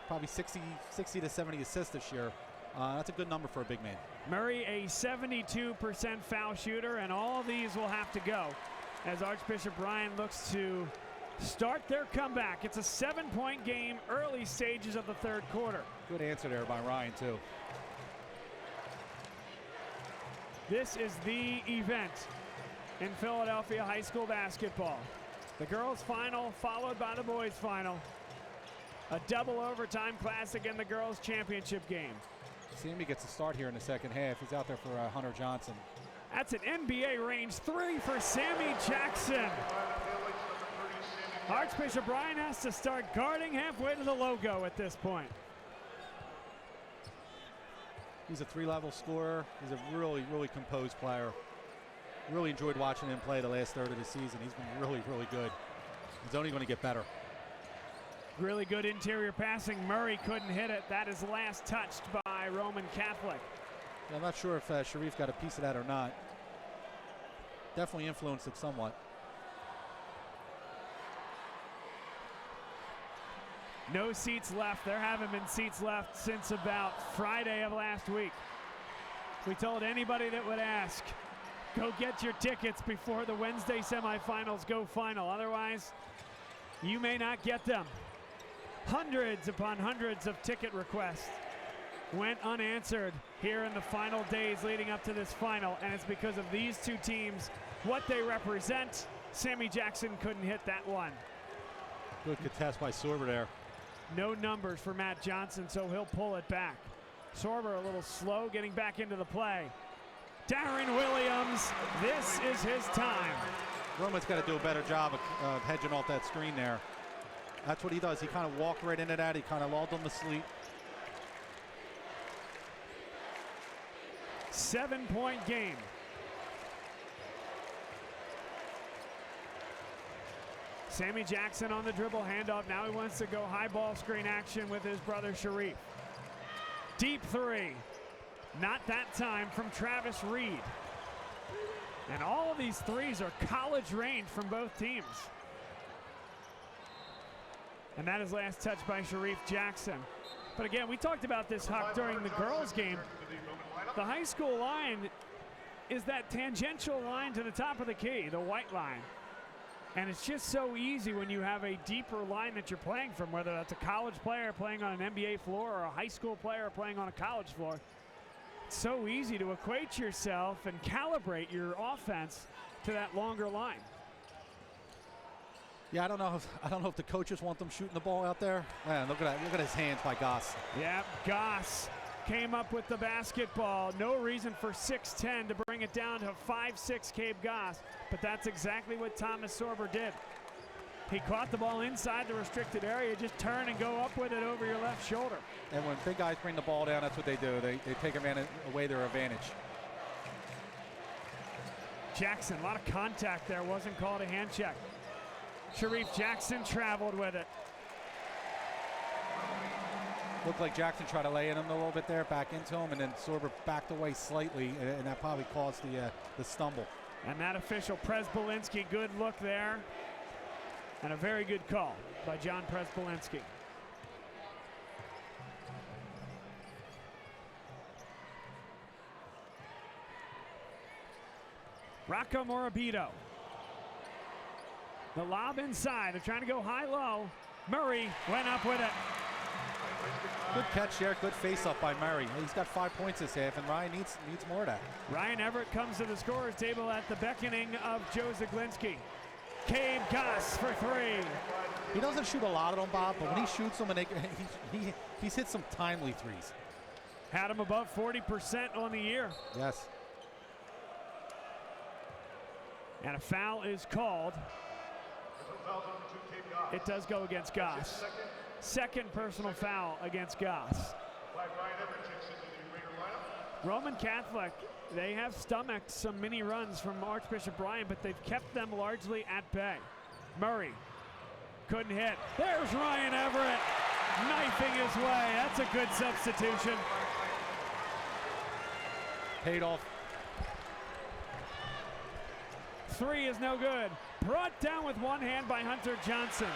probably 60 to 70 assists this year. That's a good number for a big man. Murray, a 72% foul shooter, and all these will have to go as Archbishop Ryan looks to start their comeback. It's a 7-point game, early stages of the 3rd quarter. Good answer there by Ryan, too. This is the event in Philadelphia high school basketball. The girls' final followed by the boys' final. A double overtime classic in the girls' championship game. Sammy gets a start here in the 2nd half. He's out there for Hunter Johnson. That's an NBA range 3 for Sammy Jackson. Archbishop Ryan has to start guarding halfway to the logo at this point. He's a 3-level scorer. He's a really, really composed player. Really enjoyed watching him play the last third of the season. He's been really, really good. He's only going to get better. Really good interior passing. Murray couldn't hit it. That is last touched by Roman Catholic. Yeah, I'm not sure if Sharif got a piece of that or not. Definitely influenced it somewhat. No seats left. There haven't been seats left since about Friday of last week. We told anybody that would ask, go get your tickets before the Wednesday semifinals go final. Otherwise, you may not get them. Hundreds upon hundreds of ticket requests went unanswered here in the final days leading up to this final, and it's because of these two teams, what they represent. Sammy Jackson couldn't hit that one. Good contest by Sorber there. No numbers for Matt Johnson, so he'll pull it back. Sorber a little slow getting back into the play. Darren Williams, this is his time. Roman's got to do a better job of hedging off that screen there. That's what he does. He kind of walked right into that. He kind of lulled them to sleep. 7-point game. Sammy Jackson on the dribble handoff. Now he wants to go high ball screen action with his brother Sharif. Deep 3. Not that time from Travis Reed. And all of these threes are college range from both teams. And that is last touched by Sharif Jackson. But again, we talked about this, Huck, during the girls' game. The high school line is that tangential line to the top of the key, the white line. And it's just so easy when you have a deeper line that you're playing from, whether that's a college player playing on an NBA floor or a high school player playing on a college floor. It's so easy to equate yourself and calibrate your offense to that longer line. Yeah, I don't know if the coaches want them shooting the ball out there. Man, look at that. Look at his hands by Goss. Yeah, Goss came up with the basketball. No reason for 6'10" to bring it down to 5'6" Cabe Goss, but that's exactly what Thomas Sorber did. He caught the ball inside the restricted area, just turn and go up with it over your left shoulder. And when big guys bring the ball down, that's what they do. They take away their advantage. Jackson, a lot of contact there, wasn't called a hand check. Sharif Jackson traveled with it. Looked like Jackson tried to lay in him a little bit there, back into him, and then Sorber backed away slightly, and that probably caused the stumble. And that official, Presbolinski, good look there. And a very good call by John Presbolinski. Rocco Morabito. The lob inside. They're trying to go high-low. Murray went up with it. Good catch there. Good face-up by Murray. He's got 5 points this half, and Ryan needs more of that. Ryan Everett comes to the scorer's table at the beckoning of Joe Zaglinski. Cabe Goss for three. He doesn't shoot a lot of them, Bob, but when he shoots them, and he's hit some timely threes. Had him above 40% on the year. Yes. And a foul is called. It does go against Goss. Second personal foul against Goss. Roman Catholic, they have stomached some mini runs from Archbishop Bryan, but they've kept them largely at bay. Murray couldn't hit. There's Ryan Everett knifing his way. That's a good substitution. Paid off. Three is no good. Brought down with one hand by Hunter Johnson.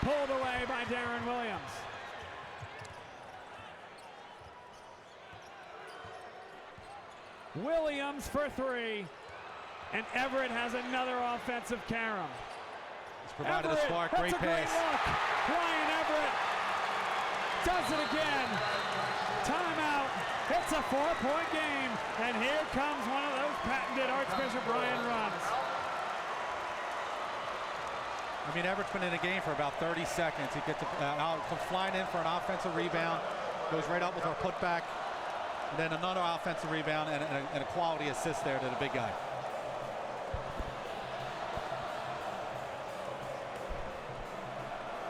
Pulled away by Darren Williams. Williams for three. And Everett has another offensive carom. He's provided Everett, a spark. that's Great a pass. Great look. Ryan Everett does it again. Timeout. It's a 4-point game. And here comes one of those patented Archbishop Bryan runs. I mean, Everett's been in the game for about 30 seconds. He gets comes flying in for an offensive rebound, goes right up with our putback, and then another offensive rebound and a quality assist there to the big guy.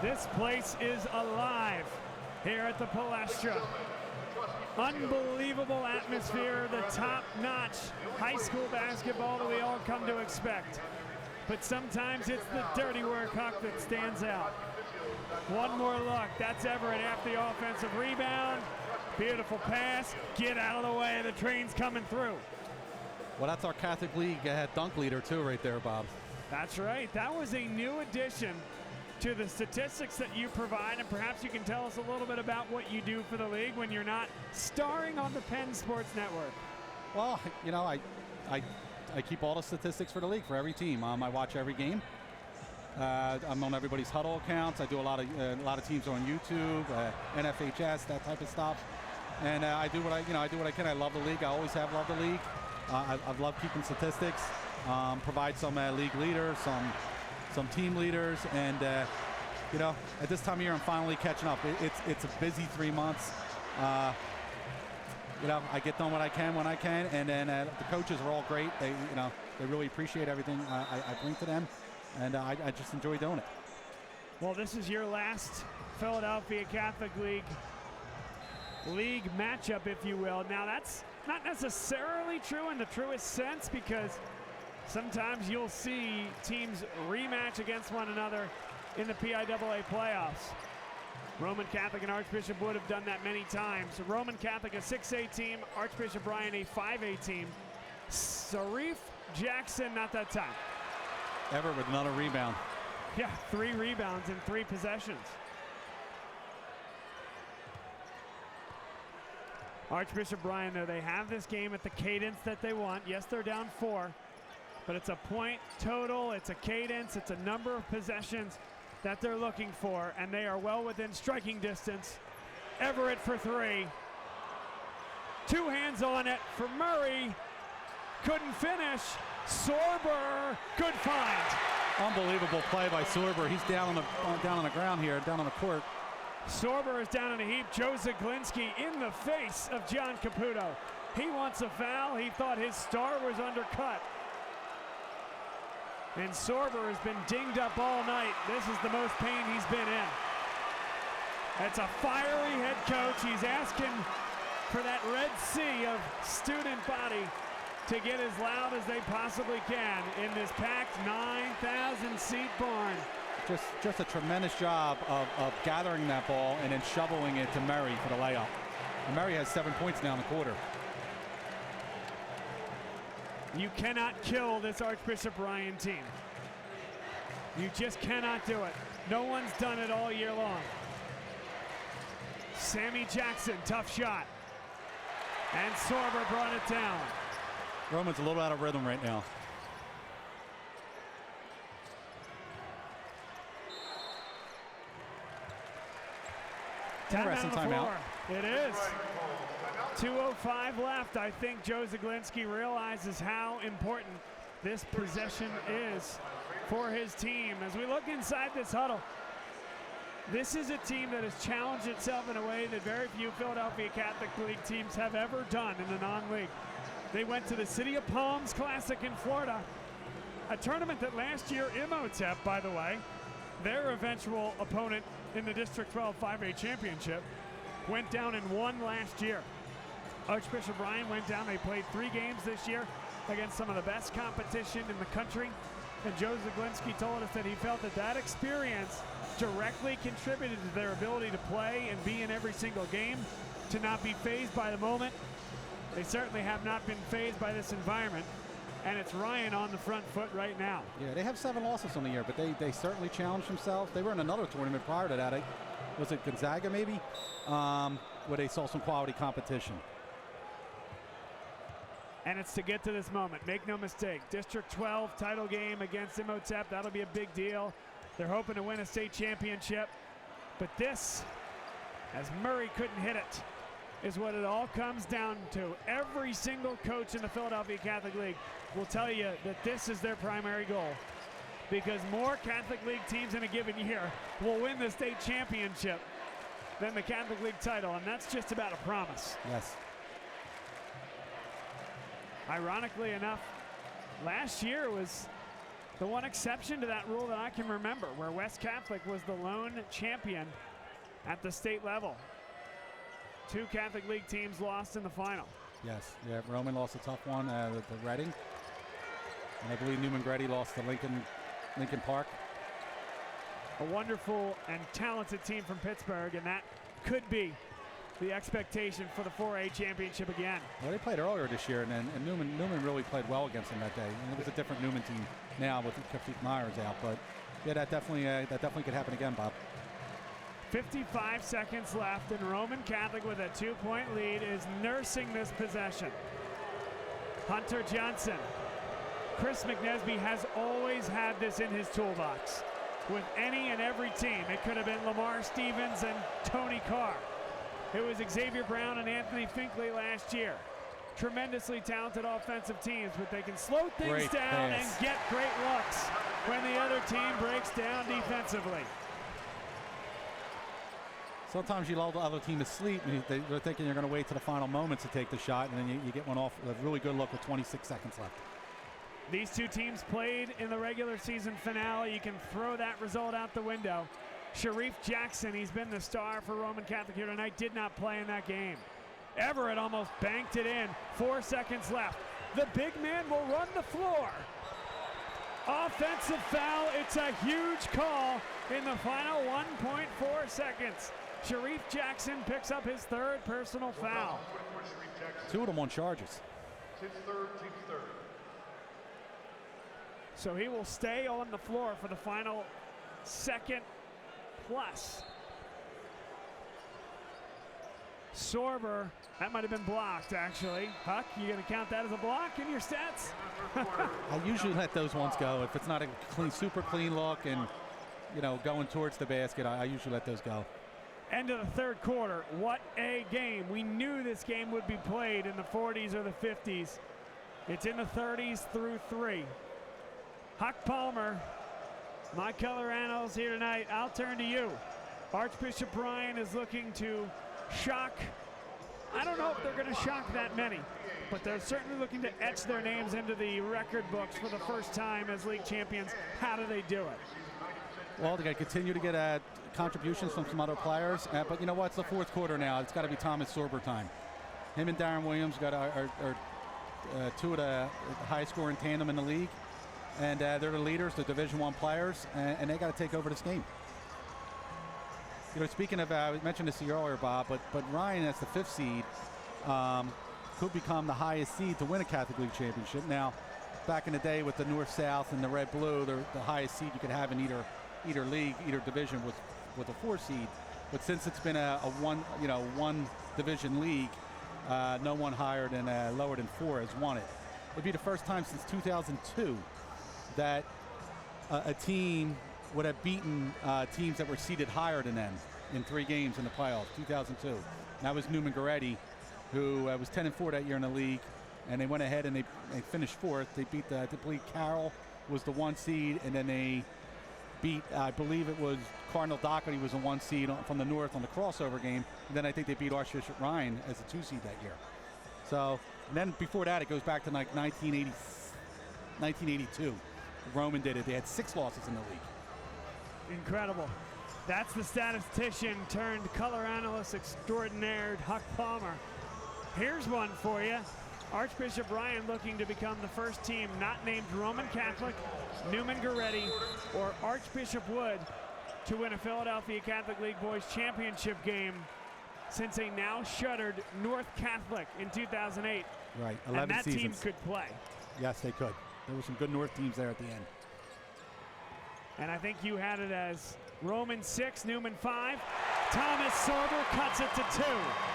This place is alive here at the Palestra. Unbelievable atmosphere, the top-notch high school basketball that we all come to expect. But sometimes it's the dirty work, Huck, that stands out. One more look. That's Everett after the offensive rebound. Beautiful pass. Get out of the way. The train's coming through. Well, that's our Catholic League dunk leader, too, right there, Bob. That's right. That was a new addition to the statistics that you provide, and perhaps you can tell us a little bit about what you do for the league when you're not starring on the Penn Sports Network. Well, you know, I keep all the statistics for the league for every team. I watch every game. I'm on everybody's huddle accounts. I do a lot of teams on YouTube, NFHS, that type of stuff. And I do what I can. I love the league. I always have loved the league. I've loved keeping statistics. Provide some league leaders, some team leaders, and you know, at this time of year, I'm finally catching up. It's a busy 3 months. You know, I get done what I can when I can, and then the coaches are all great. They really appreciate everything I bring to them, and I just enjoy doing it. Well, this is your last Philadelphia Catholic League matchup, if you will. Now, that's not necessarily true in the truest sense, because sometimes you'll see teams rematch against one another in the PIAA playoffs. Roman Catholic and Archbishop would have done that many times. Roman Catholic a 6A team, Archbishop Bryan a 5A team. Sharif Jackson, not that time. Everett with another rebound. Yeah, 3 rebounds in 3 possessions. Archbishop Bryan, though, they have this game at the cadence that they want. Yes, they're down 4, but it's a point total, it's a cadence, it's a number of possessions that they're looking for, and they are well within striking distance. Everett for 3. 2 hands on it for Murray. Couldn't finish. Sorber, good find. Unbelievable play by Sorber. He's down on the ground here, down on the court. Sorber is down in a heap. Joe Zaglinski in the face of John Caputo. He wants a foul. He thought his star was undercut. And Sorber has been dinged up all night. This is the most pain he's been in. It's a fiery head coach. He's asking for that Red Sea of student body to get as loud as they possibly can in this packed 9,000 seat barn. Just a tremendous job of gathering that ball and then shoveling it to Murray for the layup. And Murray has 7 points now in the quarter. You cannot kill this Archbishop Bryan team. You just cannot do it. No one's done it all year long. Sammy Jackson, tough shot. And Sorber brought it down. Roman's a little out of rhythm right now. Interesting timeout. It is. 2:05 left. I think Joe Zaglinski realizes how important this possession is for his team. As we look inside this huddle, this is a team that has challenged itself in a way that very few Philadelphia Catholic League teams have ever done in the non-league. They went to the City of Palms Classic in Florida, a tournament that last year Imhotep, by the way, their eventual opponent in the District 12 5A championship, went down and won last year. Archbishop Bryan went down. They played 3 games this year against some of the best competition in the country. And Joe Zaglinski told us that he felt that that experience directly contributed to their ability to play and be in every single game, to not be fazed by the moment. They certainly have not been fazed by this environment. And it's Ryan on the front foot right now. Yeah, they have 7 losses on the year, but they certainly challenged themselves. They were in another tournament prior to that. Was it Gonzaga maybe? Where they saw some quality competition. And it's to get to this moment. Make no mistake, District 12 title game against Imhotep, that'll be a big deal. They're hoping to win a state championship. But this, as Murray couldn't hit it, is what it all comes down to. Every single coach in the Philadelphia Catholic League will tell you that this is their primary goal, because more Catholic League teams in a given year will win the state championship than the Catholic League title, and that's just about a promise. Yes. Ironically enough, last year was the one exception to that rule that I can remember, where West Catholic was the lone champion at the state level. 2 Catholic League teams lost in the final. Yes, yeah, Roman lost a tough one to Reading. And I believe Newman Grady lost to Lincoln Park. A wonderful and talented team from Pittsburgh, and that could be the expectation for the 4A championship again. Well, they played earlier this year, and Newman really played well against them that day. And it was a different Newman team now with Kafik Myers out, but yeah, that definitely could happen again, Bob. 55 seconds left, and Roman Catholic with a 2-point lead is nursing this possession. Hunter Johnson. Chris McNesby has always had this in his toolbox with any and every team. It could have been Lamar Stevens and Tony Carr. It was Xavier Brown and Anthony Finkley last year. Tremendously talented offensive teams, but they can slow things down and get great looks when the other team breaks down defensively. Sometimes you lull the other team to sleep, and they're thinking you're going to wait to the final moments to take the shot, and then you get one off with a really good look with 26 seconds left. These 2 teams played in the regular season finale. You can throw that result out the window. Sharif Jackson, he's been the star for Roman Catholic here tonight, did not play in that game. Everett almost banked it in. 4 seconds left. The big man will run the floor. Offensive foul. It's a huge call in the final 1.4 seconds. Sharif Jackson picks up his 3rd personal foul. 2 of them on charges. Team's third. So he will stay on the floor for the final second plus. Sorber, that might have been blocked, actually. Huck, you going to count that as a block in your stats? I usually let those ones go. If it's not a clean, super clean look and, you know, going towards the basket, I usually let those go. End of the third quarter. What a game. We knew this game would be played in the 40s or the 50s. It's in the 30s through 3. Huck Palmer, my Coloranos here tonight. I'll turn to you. Archbishop Bryan is looking to shock. I don't know if they're going to shock that many, but they're certainly looking to etch their names into the record books for the first time as league champions. How do they do it? Well, they got to continue to get contributions from some other players, but you know what? It's the fourth quarter now. It's got to be Thomas Sorber time. Him and Darren Williams are two of the highest scoring tandem in the league, and they're the leaders, the Division I players, and they got to take over this game. You know, speaking of, I mentioned this to you earlier, Bob, but Ryan, as the 5th seed, could become the highest seed to win a Catholic League championship. Now, back in the day with the North-South and the Red-Blue, the highest seed you could have in either league, either division with a 4 seed. But since it's been a one division league, no one higher than lower than 4 has won it. It'd be the first time since 2002 that a team would have beaten teams that were seeded higher than them in 3 games in the playoffs. 2002. And that was Newman Goretti, who was 10-4 that year in the league, and they went ahead and they finished 4th. They beat I believe Carroll was the 1 seed, and then they beat, I believe it was Cardinal Doherty was a 1 seed from the North on the crossover game, and then I think they beat Archbishop Ryan as a 2 seed that year. So, and then before that, it goes back to like 1982. Roman did it. They had 6 losses in the league. Incredible. That's the statistician turned color analyst extraordinaire, Huck Palmer. Here's one for you. Archbishop Bryan looking to become the first team not named Roman Catholic, Newman Goretti, or Archbishop Wood to win a Philadelphia Catholic League Boys Championship game since a now shuttered North Catholic in 2008. Right, 11 and that seasons. team could play. Yes, they could. There were some good North teams there at the end. And I think you had it as Roman 6, Newman 5. Thomas Sorber cuts it to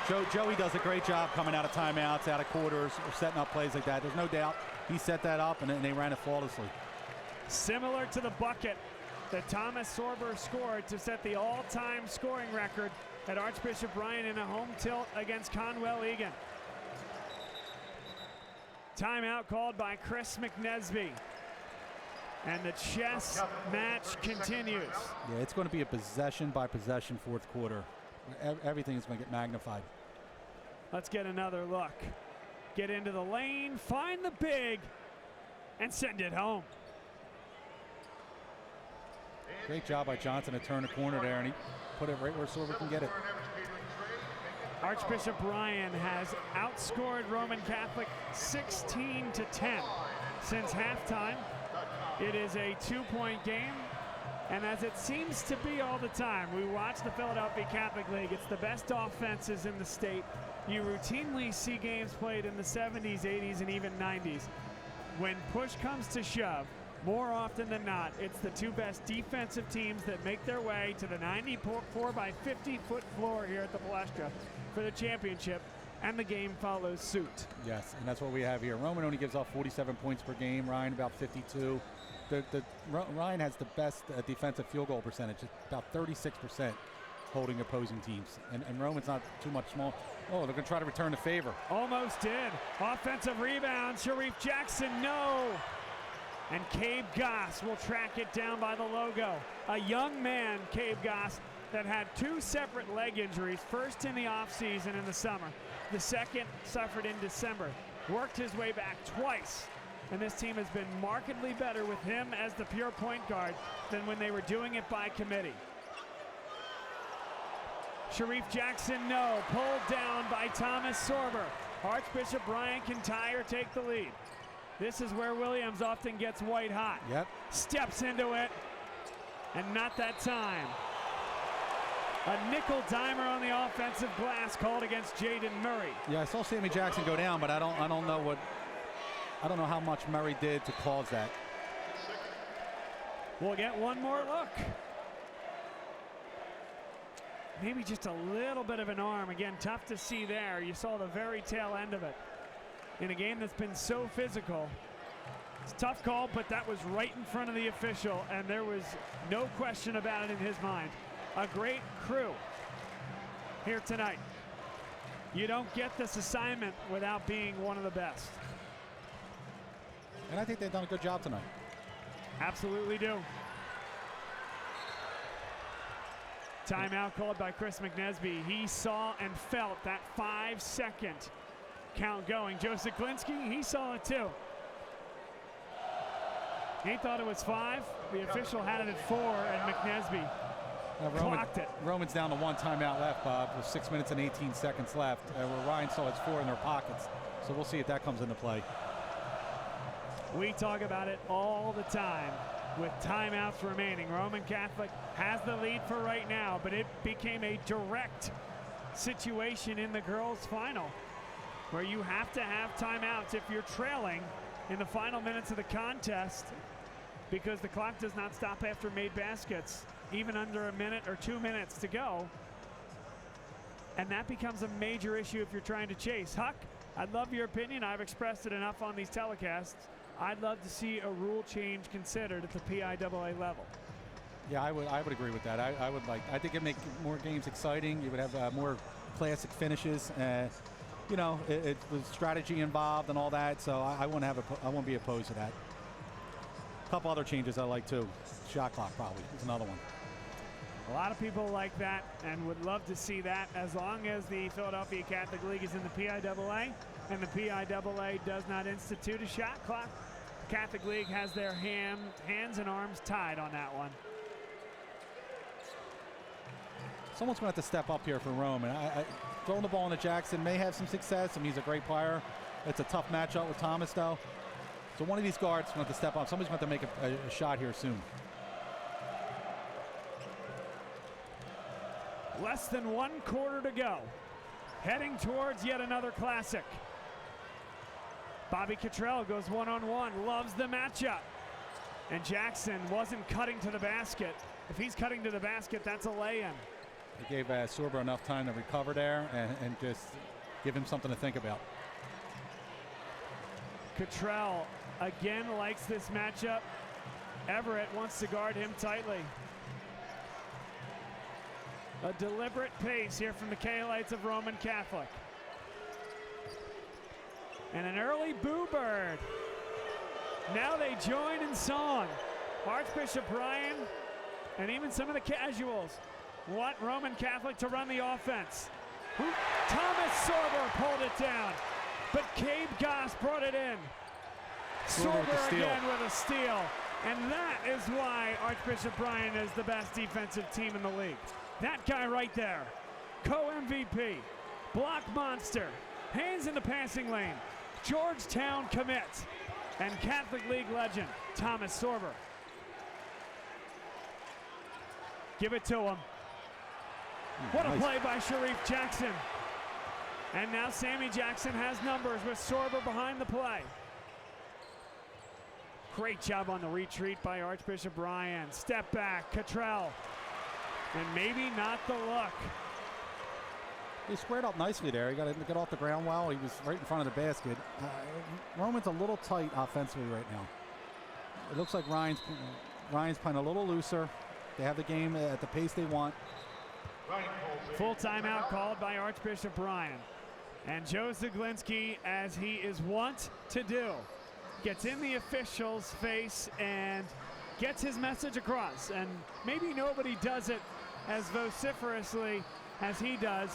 2. Joey does a great job coming out of timeouts, out of quarters, or setting up plays like that. There's no doubt he set that up, and they ran it flawlessly. Similar to the bucket that Thomas Sorber scored to set the all-time scoring record at Archbishop Bryan in a home tilt against Conwell Egan. Timeout called by Chris McNesby. And the chess match continues. Yeah, it's going to be a possession-by-possession fourth quarter. Everything is going to get magnified. Let's get another look. Get into the lane, find the big, and send it home. Great job by Johnson to turn the corner there, and he put it right where Sorber can get it. Archbishop Bryan has outscored Roman Catholic 16-10 since halftime. It is a 2-point game, and as it seems to be all the time, we watch the Philadelphia Catholic League. It's the best offenses in the state. You routinely see games played in the 70s, 80s, and even 90s. When push comes to shove, more often than not, it's the 2 best defensive teams that make their way to the 94 by 50-foot floor here at the Palestra for the championship, and the game follows suit. Yes, and that's what we have here. Roman only gives off 47 points per game. Ryan about 52. Ryan has the best defensive field goal percentage, about 36% holding opposing teams. And Roman's not too much small. Oh, they're going to try to return the favor. Almost did. Offensive rebound. Sharif Jackson, no. And Cabe Goss will track it down by the logo. A young man, Cabe Goss, that had 2 separate leg injuries, first in the offseason in the summer. The second suffered in December. Worked his way back twice. And this team has been markedly better with him as the pure point guard than when they were doing it by committee. Sharif Jackson, no. Pulled down by Thomas Sorber. Archbishop Bryan can tie or take the lead. This is where Williams often gets white hot. Yep. Steps into it, and not that time. A nickel dimer on the offensive glass called against Jaden Murray. Yeah, I saw Sammy Jackson go down, but I don't know how much Murray did to cause that. We'll get one more look. maybe just a little bit of an arm. Again, tough to see there. You saw the very tail end of it. In a game that's been so physical, it's a tough call, but that was right in front of the official, and there was no question about it in his mind. A great crew here tonight. You don't get this assignment without being one of the best. And I think they've done a good job tonight. Absolutely do. Timeout called by Chris McNesby. He saw and felt that 5-second count going. Joe Zaglinski, he saw it too. He thought it was 5. The official had it at 4, and McNesby clocked it. Roman's down to 1 timeout left, Bob, with 6 minutes and 18 seconds left. Where Ryan saw it's 4 in their pockets. So we'll see if that comes into play. We talk about it all the time with timeouts remaining. Roman Catholic has the lead for right now, but it became a direct situation in the girls' final where you have to have timeouts if you're trailing in the final minutes of the contest, because the clock does not stop after made baskets, even under a minute or 2 minutes to go. And that becomes a major issue if you're trying to chase. Huck, I'd love your opinion. I've expressed it enough on these telecasts. I'd love to see a rule change considered at the PIAA level. Yeah, I would agree with that. I think it'd make more games exciting. You would have more classic finishes. You know, it was strategy involved and all that, so I wouldn't be opposed to that. A couple other changes I like too. Shot clock probably is another one. A lot of people like that and would love to see that, as long as the Philadelphia Catholic League is in the PIAA and the PIAA does not institute a shot clock. The Catholic League has their hands and arms tied on that one. Someone's going to have to step up here for Rome. And throwing the ball into Jackson may have some success. I mean, he's a great player. It's a tough matchup with Thomas, though. So one of these guards is going to have to step up. Somebody's going to have to make a shot here soon. Less than 1 quarter to go. Heading towards yet another classic. Bobby Cottrell goes one-on-one, loves the matchup. And Jackson wasn't cutting to the basket. If he's cutting to the basket, that's a lay-in. He gave Sorber enough time to recover there and just give him something to think about. Cottrell again likes this matchup. Everett wants to guard him tightly. A deliberate pace here from the K-Lights of Roman Catholic. And an early boo bird. Now they join in song. Archbishop Brian and even some of the casuals want Roman Catholic to run the offense. Thomas Sorber pulled it down, but Cabe Goss brought it in. Sorber again with a steal. And that is why Archbishop Brian is the best defensive team in the league. That guy right there, co-MVP, block monster, hands in the passing lane, Georgetown commit, and Catholic League legend, Thomas Sorber. Give it to him. What a play by Sharif Jackson. And now Sammy Jackson has numbers with Sorber behind the play. Great job on the retreat by Archbishop Brian. Step back, Cottrell. And maybe not the look. He squared up nicely there. He got to get off the ground well. He was right in front of the basket. Roman's a little tight offensively right now. It looks like Ryan's playing a little looser. They have the game at the pace they want. Full timeout called by Archbishop Brian. And Joe Zaglinski, as he is wont to do, gets in the official's face and gets his message across. And maybe nobody does it as vociferously as he does,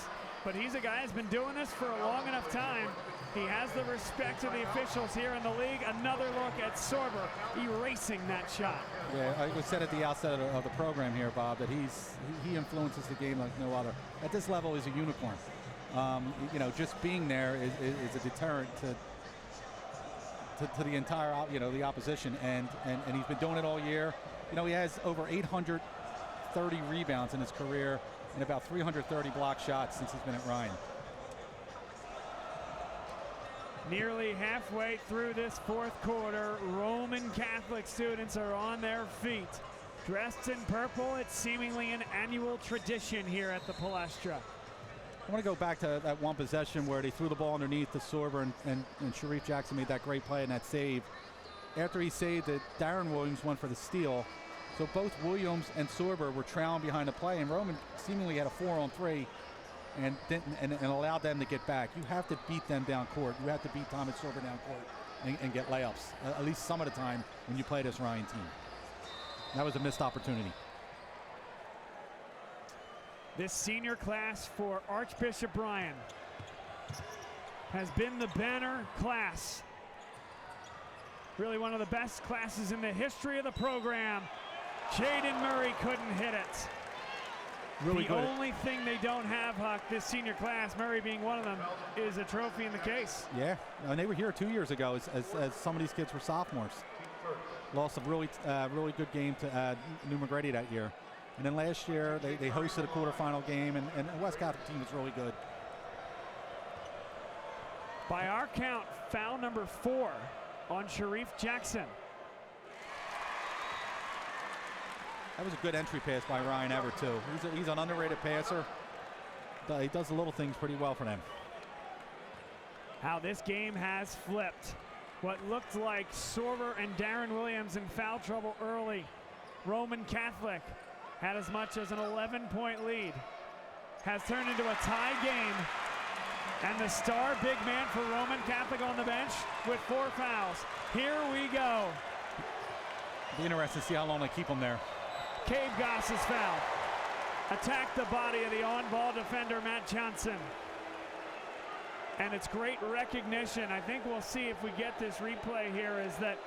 but he's a guy who's been doing this for a long enough time. He has the respect of the officials here in the league. Another look at Sorber erasing that shot. Yeah, I said at the outset of the program here, Bob, that he influences the game like no other. At this level, he's a unicorn. You know, just being there is a deterrent to the entire, the opposition, and he's been doing it all year. You know, he has over 830 rebounds in his career and about 330 block shots since he's been at Ryan. Nearly halfway through this fourth quarter, Roman Catholic students are on their feet. Dressed in purple, it's seemingly an annual tradition here at the Palestra. I want to go back to that one possession where they threw the ball underneath to Sorber, and Sharif Jackson made that great play and that save. After he saved it, Darren Williams went for the steal. So both Williams and Sorber were trailing behind the play, and Roman seemingly had a 4-on-3 and allowed them to get back. You have to beat them down court. You have to beat Thomas Sorber down court and get layups, at least some of the time when you play this Ryan team. That was a missed opportunity. This senior class for Archbishop Bryan has been the banner class. Really one of the best classes in the history of the program. Jaden Murray couldn't hit it. Really good. The only thing they don't have, Huck, this senior class, Murray being one of them, is a trophy in the case. Yeah, and they were here 2 years ago as some of these kids were sophomores. Lost a really good game to New McGrady that year. And then last year, they hosted a quarterfinal game, and the West Catholic team was really good. By our count, foul number 4 on Sharif Jackson. That was a good entry pass by Ryan Everett, too. He's an underrated passer. He does the little things pretty well for them. How this game has flipped. What looked like Sorber and Darren Williams in foul trouble early. Roman Catholic had as much as an 11-point lead. Has turned into a tie game. And the star big man for Roman Catholic on the bench with 4 fouls. Here we go. It'll be interesting to see how long they keep him there. Cade Goss is fouled. Attacked the body of the on-ball defender, Matt Johnson. And it's great recognition. I think we'll see if we get this replay here, is that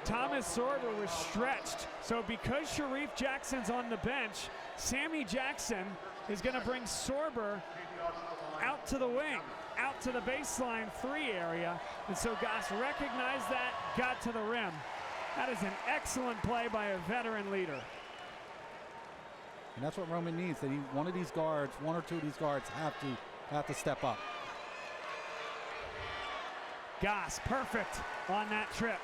Thomas Sorber was stretched. So because Sharif Jackson's on the bench, Sammy Jackson is going to bring Sorber out to the wing, out to the baseline 3 area. And so Goss recognized that, got to the rim. That is an excellent play by a veteran leader. And that's what Roman needs. They need one of these guards, 1 or 2 of these guards have to step up. Goss, perfect on that trip.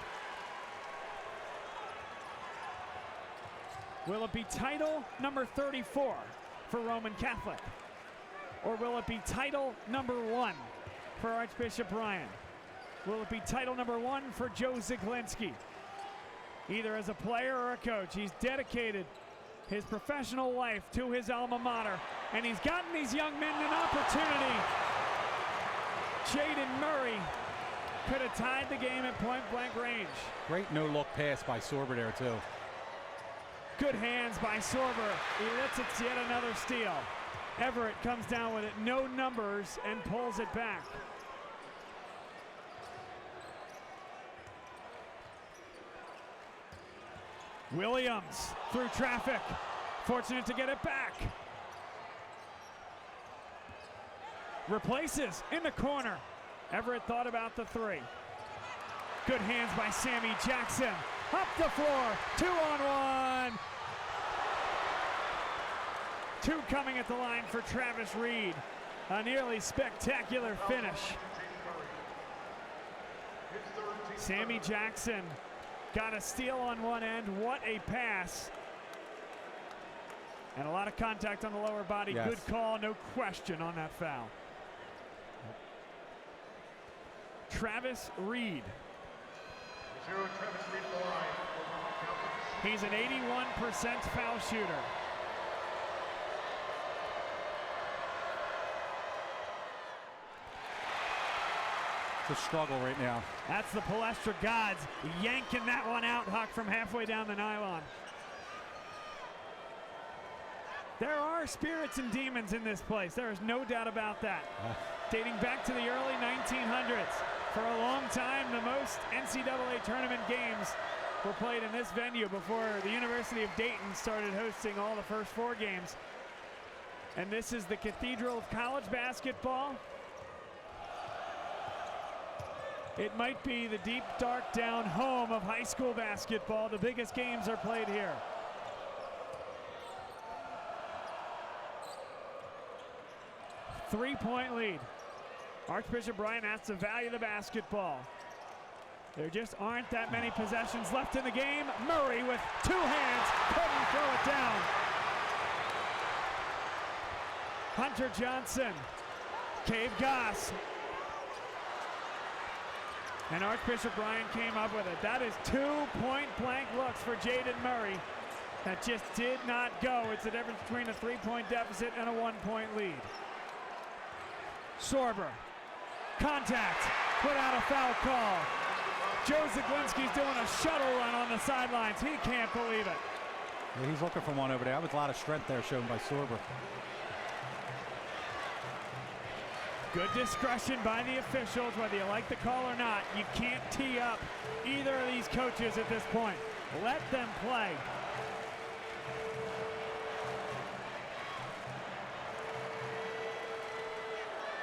Will it be title number 34 for Roman Catholic? Or will it be title number 1 for Archbishop Bryan? Will it be title number 1 for Joe Ziglinski? Either as a player or a coach, he's dedicated his professional life to his alma mater, and he's gotten these young men an opportunity. Jaden Murray could have tied the game at point-blank range. Great no-look pass by Sorber there, too. Good hands by Sorber. He lets it yet another steal. Everett comes down with it, no numbers, and pulls it back. Williams through traffic, fortunate to get it back. Replaces in the corner. Everett thought about the 3. Good hands by Sammy Jackson. Up the floor, 2-on-1. 2 coming at the line for Travis Reed. A nearly spectacular finish. Sammy Jackson got a steal on one end. What a pass. And a lot of contact on the lower body. Yes. Good call, no question on that foul. Travis Reed. He's an 81% foul shooter. It's a struggle right now. That's the Palestra gods yanking that one out, Huck, from halfway down the nylon. There are spirits and demons in this place. There is no doubt about that. Dating back to the early 1900s. For a long time, the most NCAA tournament games were played in this venue before the University of Dayton started hosting all the first 4 games. And this is the Cathedral of College Basketball. It might be the deep, dark, down home of high school basketball. The biggest games are played here. Three-point lead. Archbishop Bryan has to value the basketball. There just aren't that many possessions left in the game. Murray with 2 hands, couldn't throw it down. Hunter Johnson, Cave Goss. And Archbishop Bryan came up with it. That is 2 point-blank looks for Jaden Murray. That just did not go. It's the difference between a 3-point deficit and a 1-point lead. Sorber, contact, without a foul call. Joe Zaglinski's doing a shuttle run on the sidelines. He can't believe it. Yeah, he's looking for one over there. That was a lot of strength there shown by Sorber. Good discretion by the officials, whether you like the call or not. You can't tee up either of these coaches at this point. Let them play.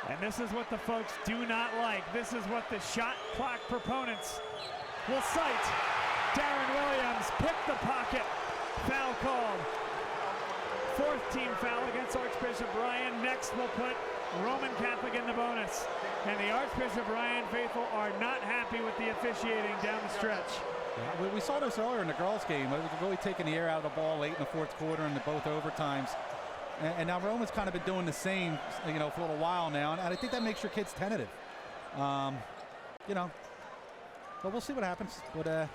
And this is what the folks do not like. This is what the shot clock proponents will cite. Darren Williams picked the pocket. Foul called. 4th team foul against Archbishop Bryan. Next we'll put Roman Catholic in the bonus. And the Archbishop Bryan faithful are not happy with the officiating down the stretch. Yeah, we saw this earlier in the girls' game. It was really taking the air out of the ball late in the 4th quarter in both overtimes. And now Roman's kind of been doing the same, for a little while now. And I think that makes your kids tentative. But we'll see what happens. But I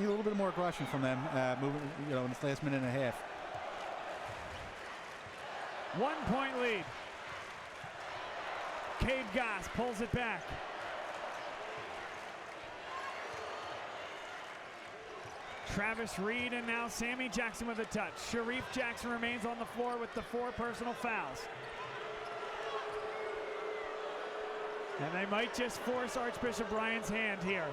need a little bit more aggression from them moving, in this last minute and a half. 1-point lead. Cade Goss pulls it back. Travis Reed and now Sammy Jackson with a touch. Sharif Jackson remains on the floor with the 4 personal fouls. And they might just force Archbishop Bryan's hand here.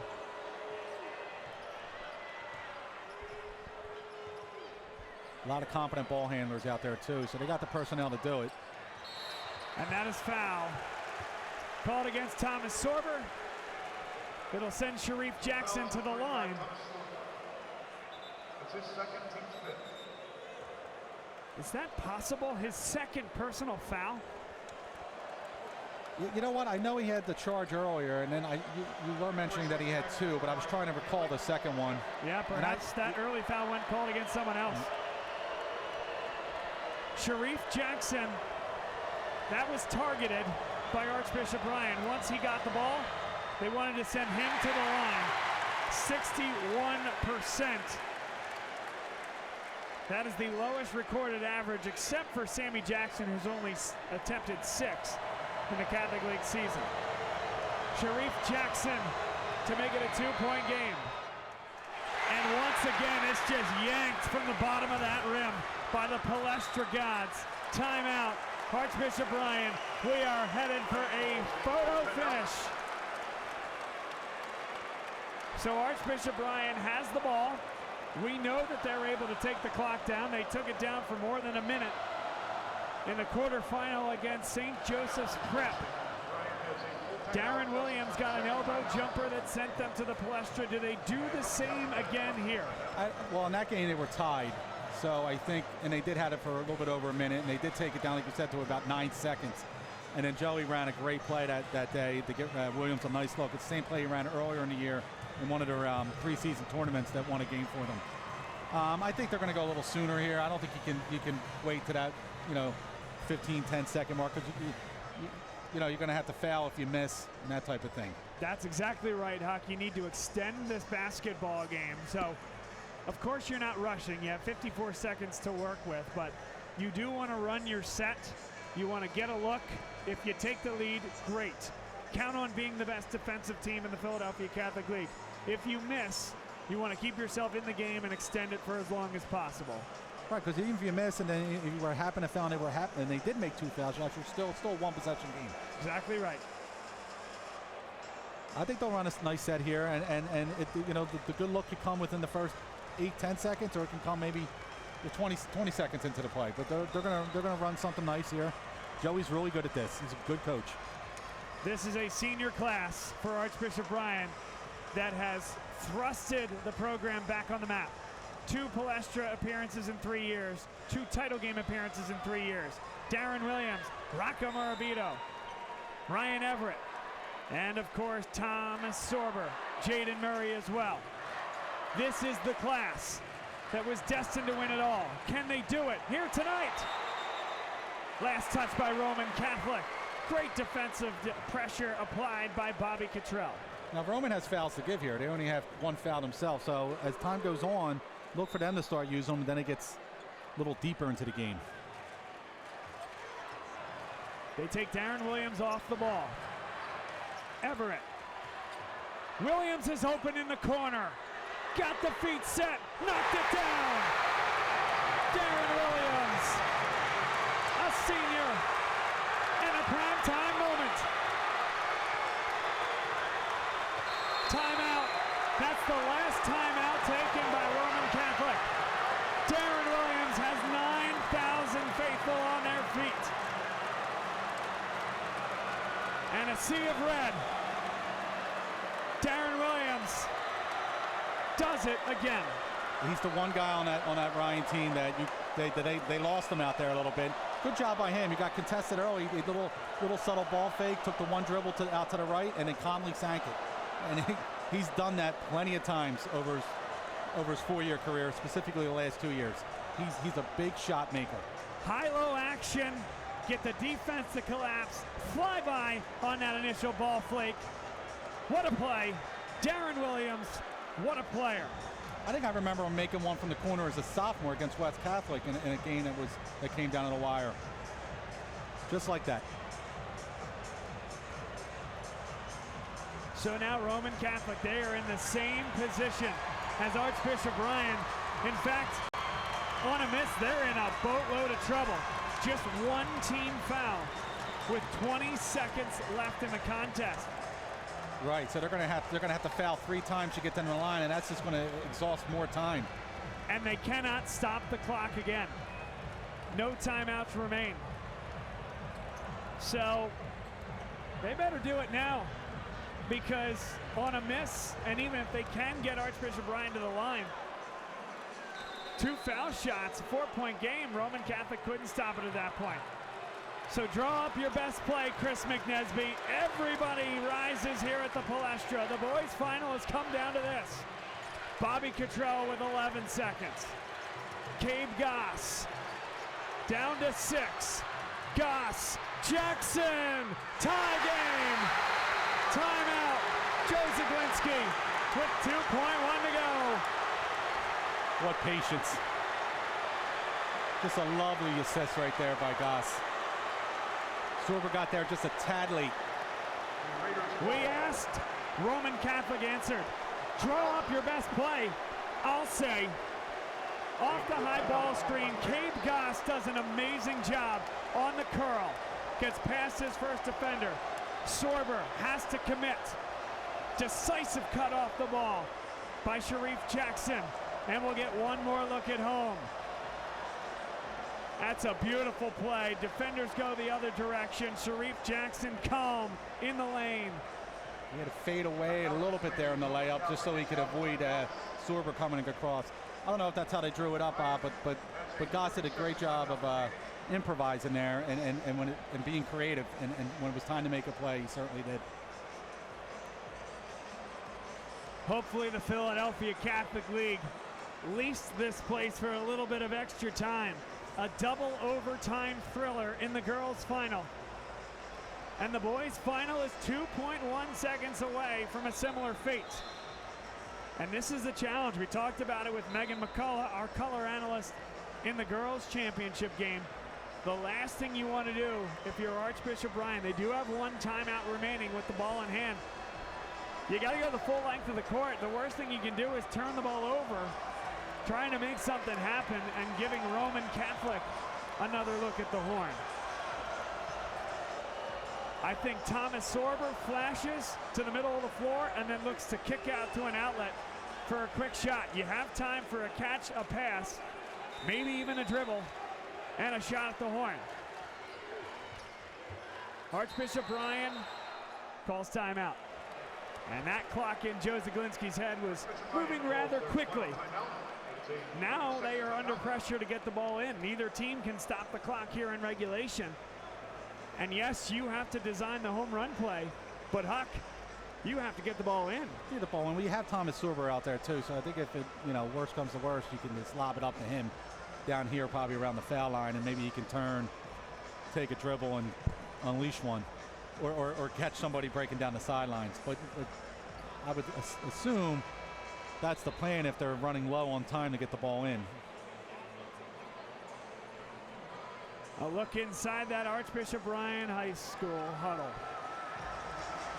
A lot of competent ball handlers out there too, so they got the personnel to do it. And that is foul. Called against Thomas Sorber. It'll send Sharif Jackson to the line. It's his 2nd, team's 5th. Is that possible? His 2nd personal foul? You know what? I know he had the charge earlier, and then you were mentioning that he had 2, but I was trying to recall the 2nd one. Yeah, perhaps that early foul went called against someone else. Sharif Jackson, that was targeted by Archbishop Bryan. Once he got the ball, they wanted to send him to the line. 61%. That is the lowest recorded average, except for Sammy Jackson, who's only attempted 6 in the Catholic League season. Sharif Jackson to make it a 2-point game. And once again, it's just yanked from the bottom of that rim by the Palestra gods. Timeout. Archbishop Bryan, we are headed for a photo finish. So Archbishop Bryan has the ball. We know that they're able to take the clock down. They took it down for more than a minute in the quarterfinal against St. Joseph's Prep. Darren Williams got an elbow jumper that sent them to the Palestra. Do they do the same again here? Well, in that game they were tied. So I think, and they did have it for a little bit over a minute, and they did take it down, like you said, to about 9 seconds. And then Joey ran a great play that day to get Williams a nice look. It's the same play he ran earlier in the year in one of their preseason tournaments that won a game for them. I think they're going to go a little sooner here. I don't think you can wait to that 15, 10-second mark, because you're going to have to foul if you miss and that type of thing. That's exactly right, Huck. You need to extend this basketball game. So, of course, you're not rushing. You have 54 seconds to work with, but you do want to run your set. You want to get a look. If you take the lead, great. Count on being the best defensive team in the Philadelphia Catholic League. If you miss, you want to keep yourself in the game and extend it for as long as possible. Right, because even if you miss and then if you were happen to foul and they did make 2 fouls, you're still a 1 possession game. Exactly right. I think they'll run a nice set here, and it, the good look could come within the first 8-10 seconds, or it can come maybe 20 seconds into the play. But they're gonna run something nice here. Joey's really good at this. He's a good coach. This is a senior class for Archbishop Bryan that has thrusted the program back on the map. 2 Palestra appearances in 3 years, 2 title game appearances in 3 years. Darren Williams, Rocco Morabito, Ryan Everett, And of course, Thomas Sorber, Jaden Murray as well. This is the class that was destined to win it all. Can they do it here tonight? Last touch by Roman Catholic. Great defensive pressure applied by Bobby Cottrell. Now Roman has fouls to give here. They only have one foul themselves. So as time goes on, look for them to start using them, and then it gets a little deeper into the game. They take Darren Williams off the ball. Everett. Williams is open in the corner. Got the feet set. Knocked it down. Darren Williams, a senior, in a primetime moment. Timeout. That's the last timeout taken by Roman Catholic. Darren Williams has 9,000 faithful on their feet. And a sea of red. Darren Williams does it again. He's the one guy on that Ryan team that they lost him out there a little bit. Good job by him. He got contested early. A little subtle ball fake, took the one dribble out to the right, and then calmly sank it. And he's done that plenty of times over his 4-year career, specifically the last 2 years. He's a big shot maker. High-low action, get the defense to collapse, fly by on that initial ball flake. What a play. Darren Williams, what a player. I think I remember him making one from the corner as a sophomore against West Catholic in a game that came down to the wire. Just like that. So now Roman Catholic, they are in the same position as Archbishop Ryan. In fact, on a miss, they're in a boatload of trouble. Just one team foul with 20 seconds left in the contest. Right, so they're gonna have to foul 3 times to get them in the line, and that's just gonna exhaust more time. And they cannot stop the clock again. No timeouts remain. So they better do it now, because on a miss, and even if they can get Archbishop Ryan to the line, 2 foul shots, a 4-point game. Roman Catholic couldn't stop it at that point. So draw up your best play, Chris McNesby. Everybody rises here at the Palestra. The boys' final has come down to this. Bobby Cottrell with 11 seconds. Cabe Goss down to 6. Goss, Jackson, tie game. Timeout. Joe Zaglinski with 2.1 to go. What patience. Just a lovely assist right there by Goss. Sorber got there just a tad late. We asked, Roman Catholic answered. Draw up your best play. I'll say, off the high ball screen, Cabe Goss does an amazing job on the curl. Gets past his first defender. Sorber has to commit. Decisive cut off the ball by Sharif Jackson. And we'll get one more look at home. That's a beautiful play. Defenders go the other direction. Sharif Jackson calm in the lane. He had to fade away a little bit there in the layup just so he could avoid Sorber coming across. I don't know if that's how they drew it up, Bob, but Goss did a great job of improvising there and being creative. And when it was time to make a play, he certainly did. Hopefully the Philadelphia Catholic League leased this place for a little bit of extra time. A double overtime thriller in the girls' final. And the boys' final is 2.1 seconds away from a similar fate. And this is the challenge. We talked about it with Megan McCullough, our color analyst in the girls' championship game. The last thing you want to do if you're Archbishop Ryan, they do have one timeout remaining with the ball in hand. You got to go the full length of the court. The worst thing you can do is turn the ball over, trying to make something happen and giving Roman Catholic another look at the horn. I think Thomas Sorber flashes to the middle of the floor and then looks to kick out to an outlet for a quick shot. You have time for a catch, a pass, maybe even a dribble, and a shot at the horn. Archbishop Ryan calls timeout. And that clock in Joe Zaglinski's head was moving rather quickly. Now they are under pressure to get the ball in. Neither team can stop the clock here in regulation. And yes, you have to design the home run play, But Huck, you have to get the ball in. Get the ball in. We have Thomas Sorber out there too, so I think if it, worst comes to worst, you can just lob it up to him down here, probably around the foul line, and maybe he can turn, take a dribble, and unleash one, or catch somebody breaking down the sidelines. But I would assume that's the plan if they're running low on time to get the ball in. A look inside that Archbishop Ryan High School huddle.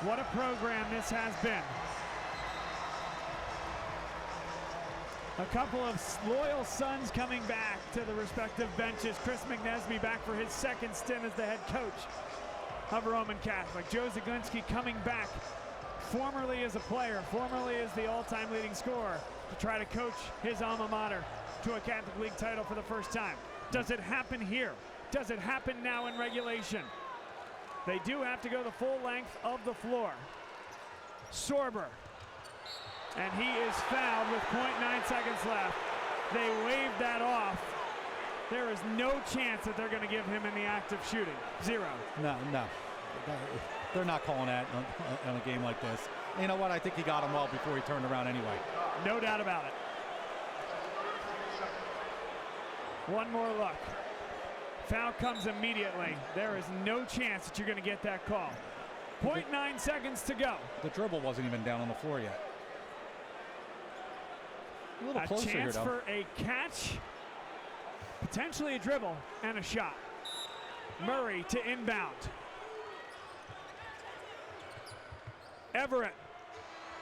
What a program this has been. A couple of loyal sons coming back to the respective benches. Chris McNesby back for his second stint as the head coach of Roman Catholic. Joe Zaglinski coming back, formerly as a player, formerly as the all-time leading scorer, to try to coach his alma mater to a Catholic League title for the first time. Does it happen here? Does it happen now in regulation? They do have to go the full length of the floor. Sorber, and he is fouled with 0.9 seconds left. They waved that off. There is no chance that they're going to give him in the act of shooting. Zero. No. They're not calling that on a game like this. And you know what? I think he got him well before he turned around anyway. No doubt about it. One more look. Foul comes immediately. There is no chance that you're going to get that call. 0.9 seconds to go. The dribble wasn't even down on the floor yet. A little closer chance here, for a catch, potentially a dribble, and a shot. Murray to inbound. Everett.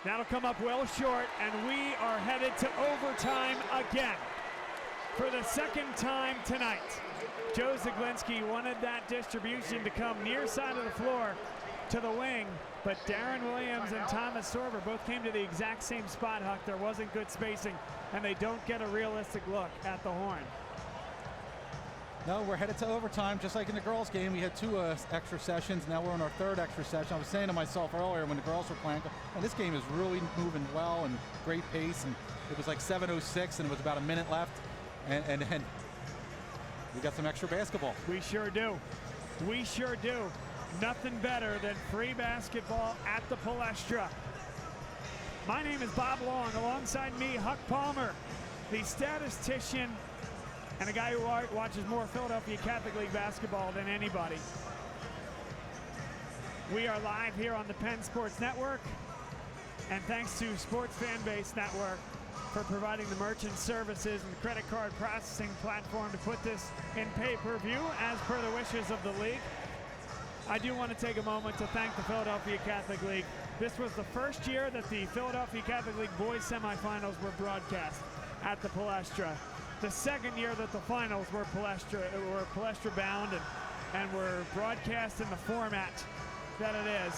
That'll come up well short, and we are headed to overtime again for the second time tonight. Joe Zaglinski wanted that distribution to come near side of the floor to the wing, but Darren Williams and Thomas Sorber both came to the exact same spot, Huck. There wasn't good spacing, and they don't get a realistic look at the horn. No, we're headed to overtime, just like in the girls' game. We had two extra sessions. Now we're on our third extra session. I was saying to myself earlier when the girls were playing, and this game is really moving well and great pace, and it was like 7:06, and it was about a minute left, and we got some extra basketball. We sure do. We sure do. Nothing better than free basketball at the Palestra. My name is Bob Long. Alongside me, Huck Palmer, the statistician and a guy who watches more Philadelphia Catholic League basketball than anybody. We are live here on the Penn Sports Network, and thanks to Sports Fanbase Network for providing the merchant services and the credit card processing platform to put this in pay-per-view as per the wishes of the league. I do want to take a moment to thank the Philadelphia Catholic League. This was the first year that the Philadelphia Catholic League boys semifinals were broadcast at the Palestra. The second year that the finals were Palestra bound and were broadcast in the format that it is.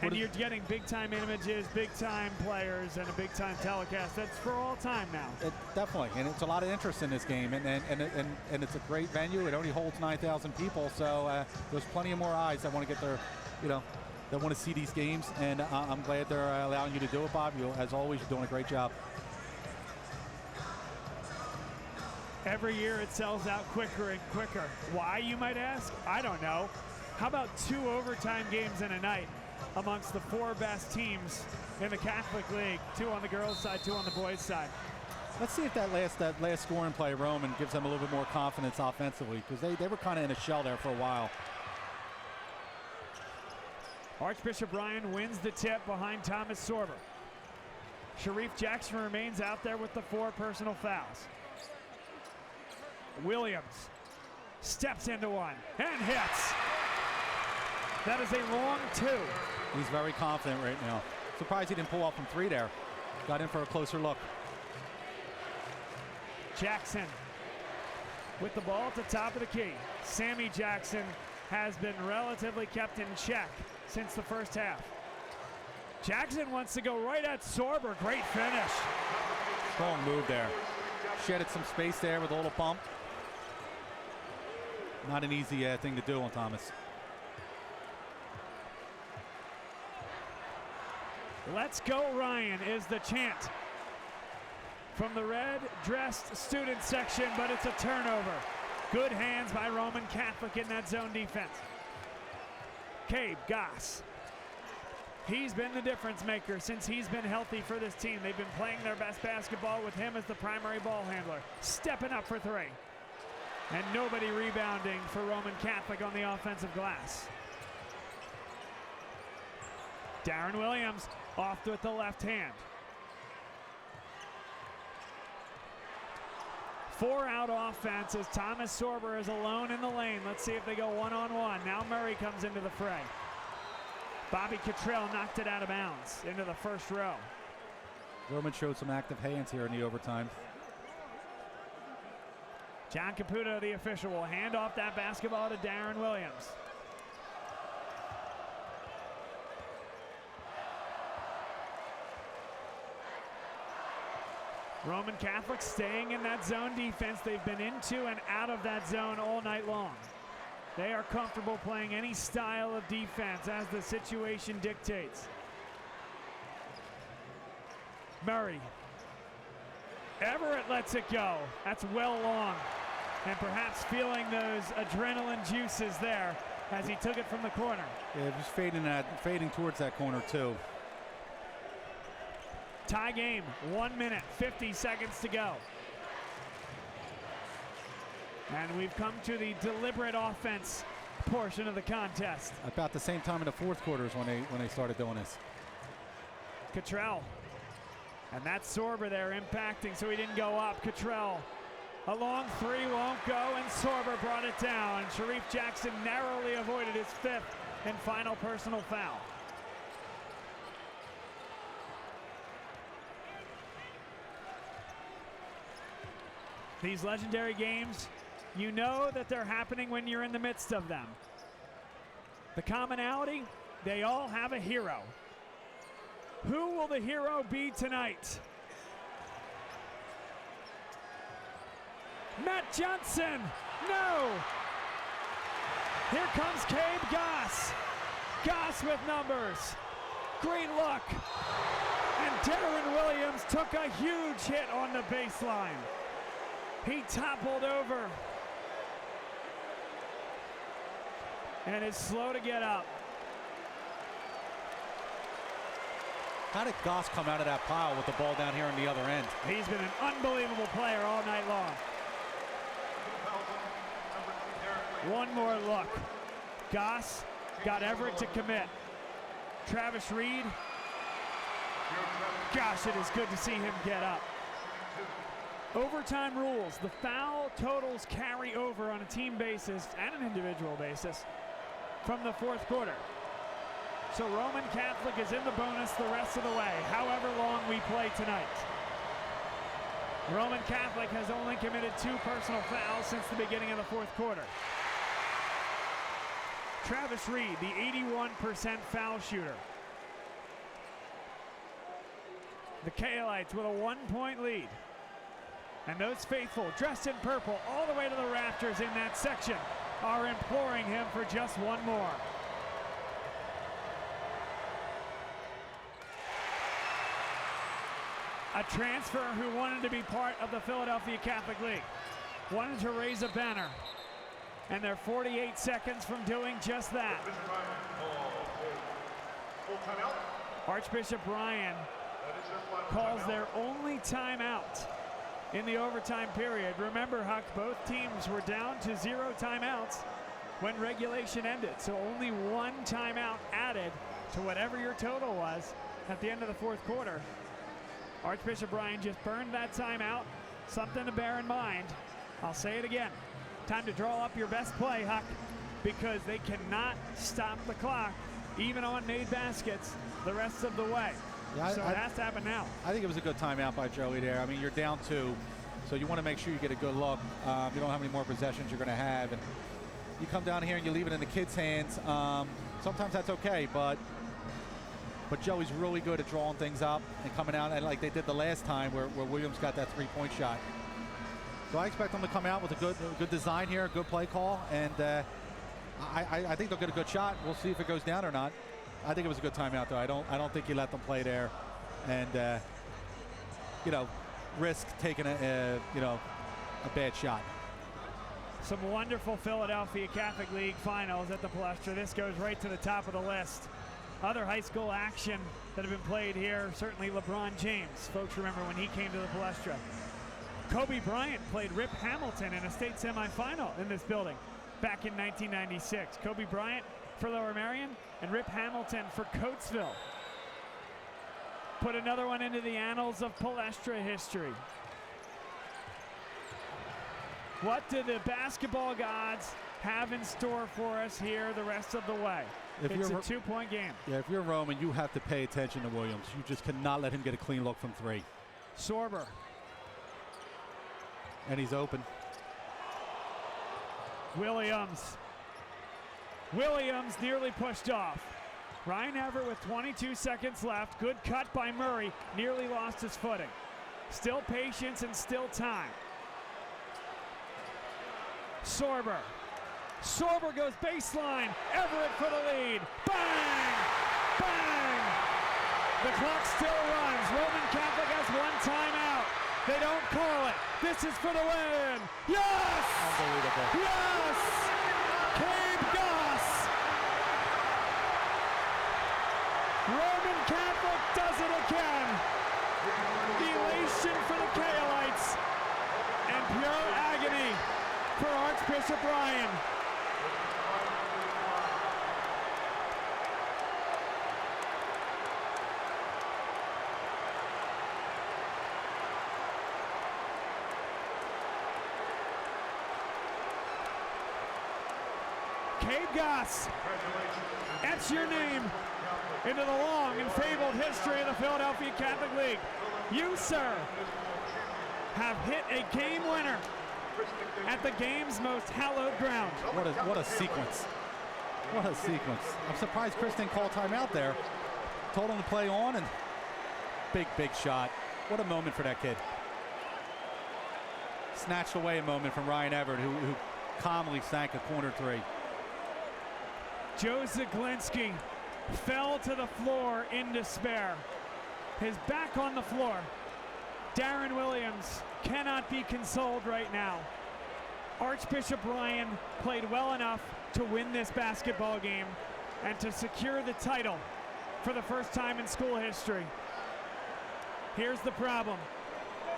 And you're getting big-time images, big-time players, and a big-time telecast. That's for all time now. Definitely, and it's a lot of interest in this game, and it's a great venue. It only holds 9,000 people, so there's plenty of more eyes that want to get their, that want to see these games, and I'm glad they're allowing you to do it, Bob. As always, you're doing a great job. Every year it sells out quicker and quicker. Why, you might ask? I don't know. How about 2 overtime games in a night amongst the 4 best teams in the Catholic League? 2 on the girls' side, 2 on the boys' side. Let's see if that last scoring play, Roman, gives them a little bit more confidence offensively, because they were kind of in a shell there for a while. Archbishop Ryan wins the tip behind Thomas Sorber. Sharif Jackson remains out there with the 4 personal fouls. Williams steps into one and hits. That is a long 2. He's very confident right now. Surprised he didn't pull off from 3 there. Got in for a closer look. Jackson with the ball at the top of the key. Sammy Jackson has been relatively kept in check since the first half. Jackson wants to go right at Sorber. Great finish. Strong move there. Shedded some space there with a little pump. Not an easy thing to do on Thomas. Let's go Ryan is the chant from the red-dressed student section, but it's a turnover. Good hands by Roman Catholic in that zone defense. Cabe Goss. He's been the difference maker since he's been healthy for this team. They've been playing their best basketball with him as the primary ball handler. Stepping up for three. And nobody rebounding for Roman Catholic on the offensive glass. Darren Williams off with the left hand. 4-out offense as Thomas Sorber is alone in the lane. Let's see if they go one-on-one. Now Murray comes into the fray. Bobby Cottrell knocked it out of bounds into the first row. Roman showed some active hands here in the overtime. John Caputo, the official, will hand off that basketball to Darren Williams. Roman Catholic staying in that zone defense. They've been into and out of that zone all night long. They are comfortable playing any style of defense as the situation dictates. Murray. Everett lets it go. That's well long. And perhaps feeling those adrenaline juices there as he took it from the corner. Yeah, just fading towards that corner too. Tie game, 1 minute, 50 seconds to go. And we've come to the deliberate offense portion of the contest. About the same time in the fourth quarter is when they started doing this. Cottrell. And that's Sorber there impacting, so he didn't go up. Cottrell, a long three won't go, and Sorber brought it down. Sharif Jackson narrowly avoided his fifth and final personal foul. These legendary games, you know that they're happening when you're in the midst of them. The commonality, they all have a hero. Who will the hero be tonight? Matt Johnson, no! Here comes Cabe Goss. Goss with numbers. Great look. And Darren Williams took a huge hit on the baseline. He toppled over and is slow to get up. How did Goss come out of that pile with the ball down here on the other end? He's been an unbelievable player all night long. One more look. Goss got Everett to commit. Travis Reed. Gosh, it is good to see him get up. Overtime rules. The foul totals carry over on a team basis and an individual basis from the fourth quarter. So Roman Catholic is in the bonus the rest of the way, however long we play tonight. Roman Catholic has only committed 2 personal fouls since the beginning of the fourth quarter. Travis Reed, the 81% foul shooter. The Kaolites with a 1-point lead. And those faithful, dressed in purple, all the way to the rafters in that section, are imploring him for just one more. A transfer who wanted to be part of the Philadelphia Catholic League. Wanted to raise a banner. And they're 48 seconds from doing just that. Archbishop Ryan calls their only timeout in the overtime period. Remember, Huck, both teams were down to 0 timeouts when regulation ended. So only 1 timeout added to whatever your total was at the end of the fourth quarter. Archbishop Ryan just burned that timeout. Something to bear in mind. I'll say it again. Time to draw up your best play, Huck, because they cannot stop the clock, even on made baskets, the rest of the way. Yeah, so it has to happen now. I think it was a good timeout by Joey there. I mean, you're down 2, so you want to make sure you get a good look. You don't know how many more possessions you're going to have. And you come down here and you leave it in the kids' hands. Sometimes that's okay, but Joey's really good at drawing things up and coming out, and like they did the last time where Williams got that 3-point shot. So I expect them to come out with a good design here, a good play call, and I think they'll get a good shot. We'll see if it goes down or not. I think it was a good timeout, though. I don't think you let them play there, and risk taking a bad shot. Some wonderful Philadelphia Catholic League finals at the Palestra. This goes right to the top of the list. Other high school action that have been played here, certainly LeBron James. Folks remember when he came to the Palestra. Kobe Bryant played Rip Hamilton in a state semifinal in this building back in 1996. Kobe Bryant for Lower Merion and Rip Hamilton for Coatesville. Put another one into the annals of Palestra history. What do the basketball gods have in store for us here the rest of the way? It's a 2-point game. Yeah, if you're Roman, you have to pay attention to Williams. You just cannot let him get a clean look from three. Sorber. And he's open. Williams. Williams nearly pushed off. Ryan Everett with 22 seconds left. Good cut by Murray. Nearly lost his footing. Still patience and still time. Sorber. Sorber goes baseline. Everett for the lead. Bang! Bang! The clock still runs. Roman Catholic has one timeout. They don't call it. This is for the win. Yes! Unbelievable. Yes! Cabe Goss. Roman Catholic does it again. Elation for the Kaelites and pure agony for Archbishop Ryan. Cabe Goss, etch your name into the long and fabled history of the Philadelphia Catholic League. You, sir, have hit a game winner at the game's most hallowed ground. What a sequence. What a sequence. I'm surprised Chris didn't call timeout there. Told him to play on, and big shot. What a moment for that kid. Snatched away a moment from Ryan Everett, who calmly sank a corner three. Joe Zaglinski fell to the floor in despair. His back on the floor. Darren Williams cannot be consoled right now. Archbishop Ryan played well enough to win this basketball game and to secure the title for the first time in school history. Here's the problem.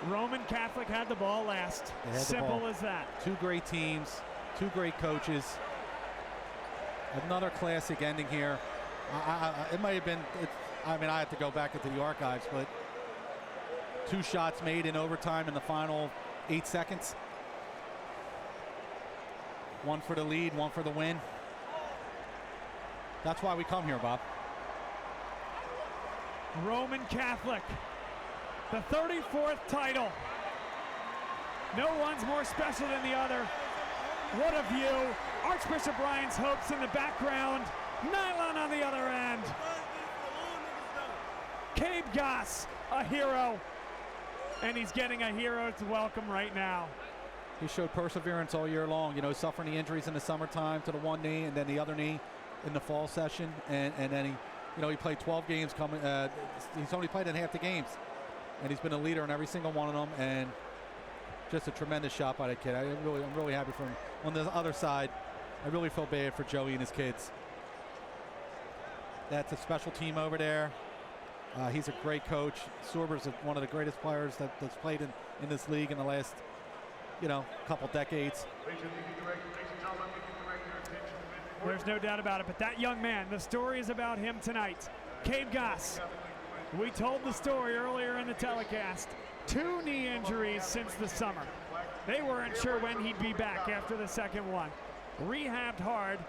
Roman Catholic had the ball last. Simple as that. Two great teams, two great coaches. Another classic ending here. It might have been, I have to go back into the archives, but 2 shots made in overtime in the final 8 seconds. 1 for the lead, 1 for the win. That's why we come here, Bob. Roman Catholic, the 34th title. No one's more special than the other. What a view. Archbishop Ryan's hopes in the background. Nylon on the other end. Cabe Goss, a hero. And he's getting a hero's welcome right now. He showed perseverance all year long, suffering the injuries in the summertime to the one knee and then the other knee in the fall session. And then he played 12 games coming. He's only played in half the games. And he's been a leader in every single one of them. And just a tremendous shot by that kid. I'm really happy for him. On the other side, I really feel bad for Joey and his kids. That's a special team over there. He's a great coach. Sorber's one of the greatest players that's played in this league in the last, couple decades. There's no doubt about it, but that young man, the story is about him tonight. Cabe Goss. We told the story earlier in the telecast. 2 knee injuries since the summer. They weren't sure when he'd be back after the second one. Rehabbed hard.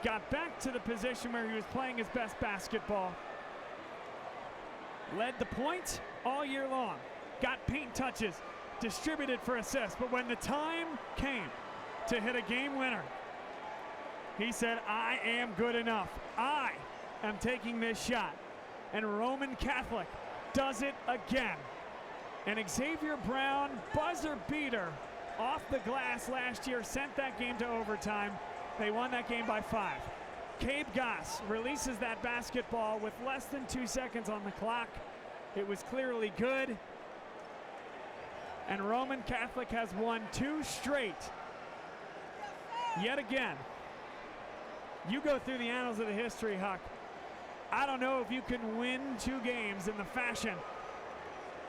Got back to the position where he was playing his best basketball. Led the point all year long. Got paint touches. Distributed for assists. But when the time came to hit a game winner, he said, I am good enough. I am taking this shot. And Roman Catholic does it again. And Xavier Brown, buzzer beater off the glass last year, sent that game to overtime. They won that game by 5. Cabe Goss releases that basketball with less than 2 seconds on the clock. It was clearly good. And Roman Catholic has won 2 straight yet again. You go through the annals of the history, Huck. I don't know if you can win 2 games in the fashion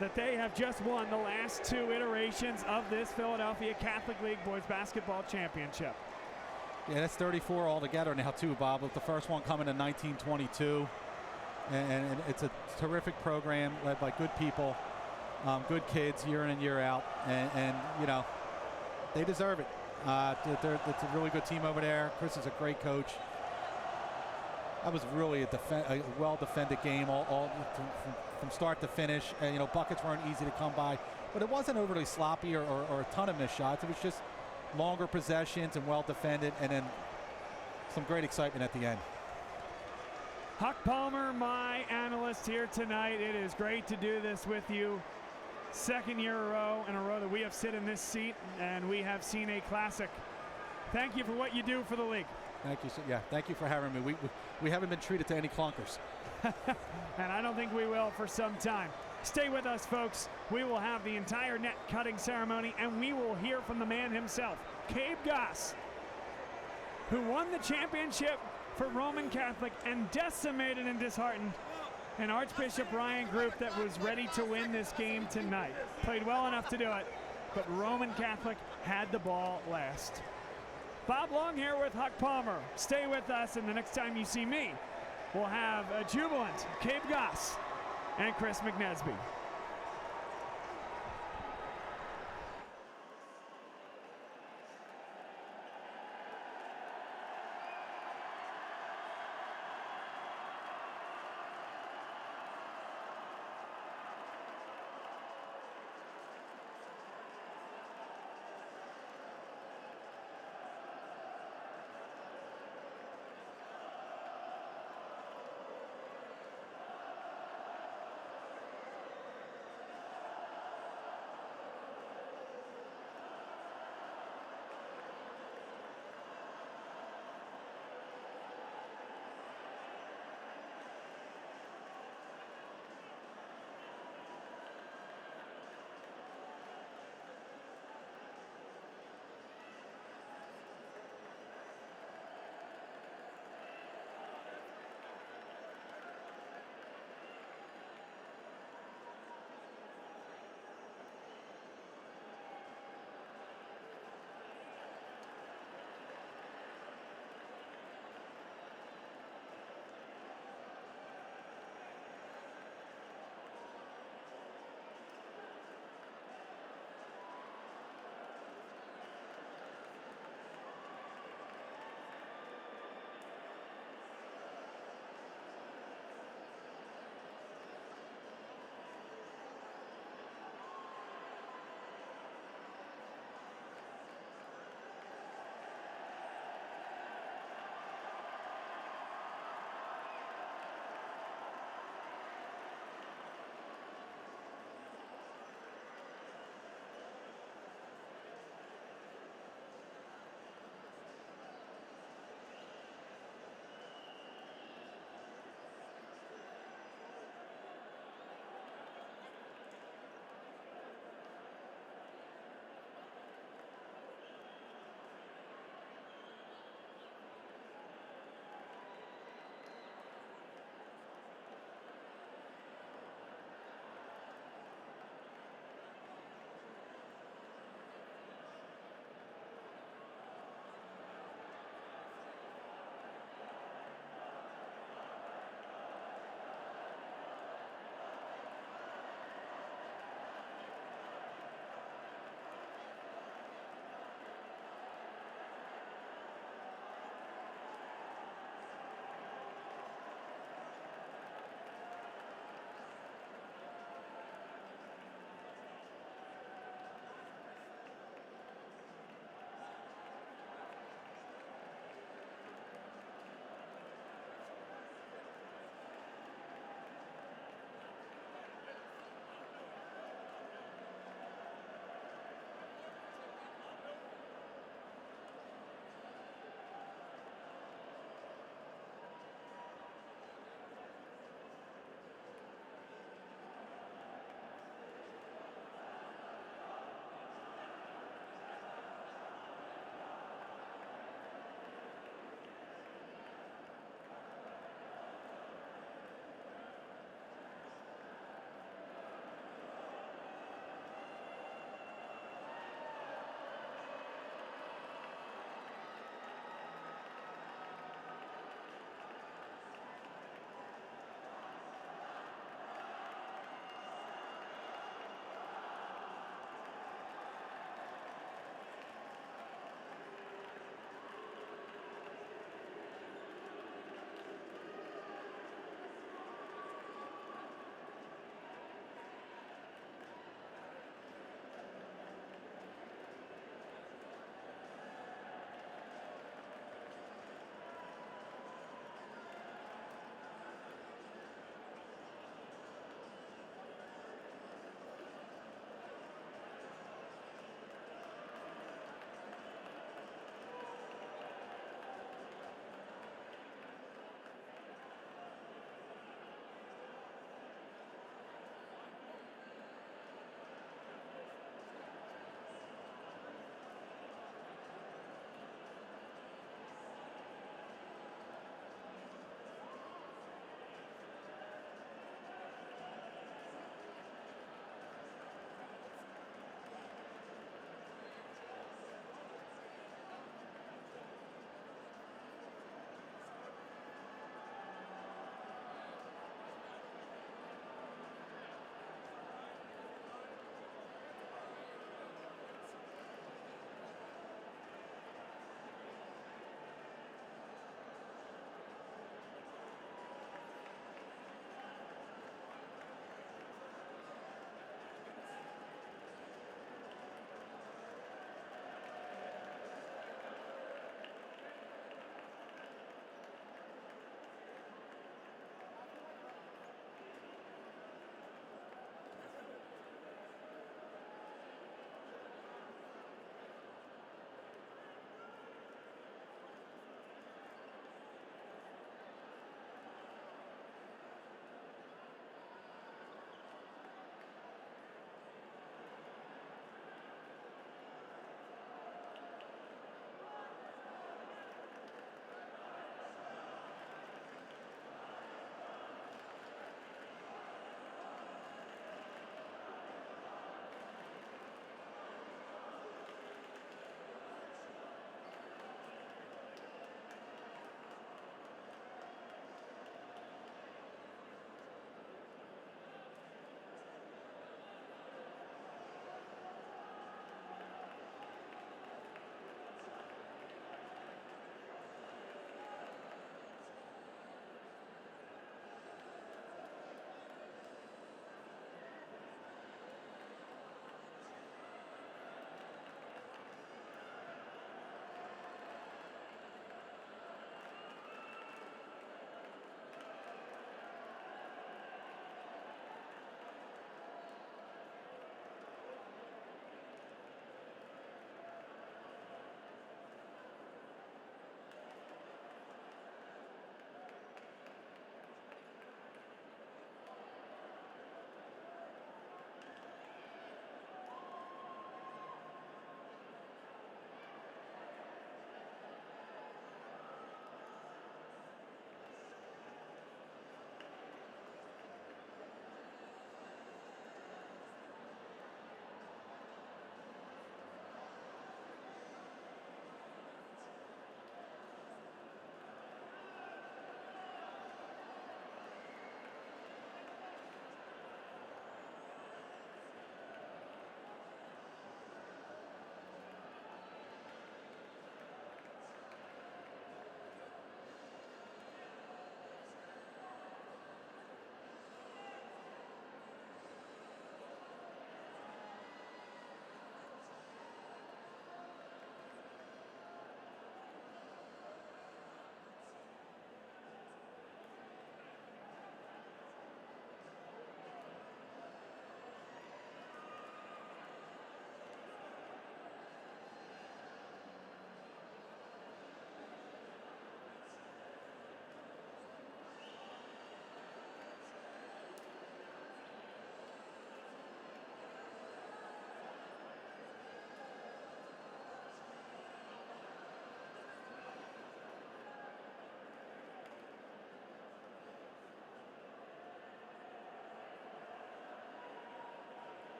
that they have just won the last 2 iterations of this Philadelphia Catholic League Boys Basketball Championship. Yeah, that's 34 altogether now too, Bob, with the first one coming in 1922. And it's a terrific program led by good people, good kids year in and year out. And you know, they deserve it. It's a really good team over there. Chris is a great coach. That was really a well-defended game from start to finish. And, you know, buckets weren't easy to come by, but it wasn't overly sloppy or a ton of missed shots. It was just longer possessions and well-defended, and then some great excitement at the end. Huck Palmer, my analyst here tonight. It is great to do this with you. Second year in a row that we have sit in this seat, and we have seen a classic. Thank you for what you do for the league. Thank you. Yeah, thank you for having me. We haven't been treated to any clunkers. And I don't think we will for some time. Stay with us, folks. We will have the entire net cutting ceremony, and we will hear from the man himself, Cabe Goss, who won the championship for Roman Catholic and decimated and disheartened an Archbishop Ryan group that was ready to win this game tonight. Played well enough to do it, but Roman Catholic had the ball last. Bob Long here with Huck Palmer. Stay with us, and the next time you see me, we'll have a jubilant Cabe Goss and Chris McNesby.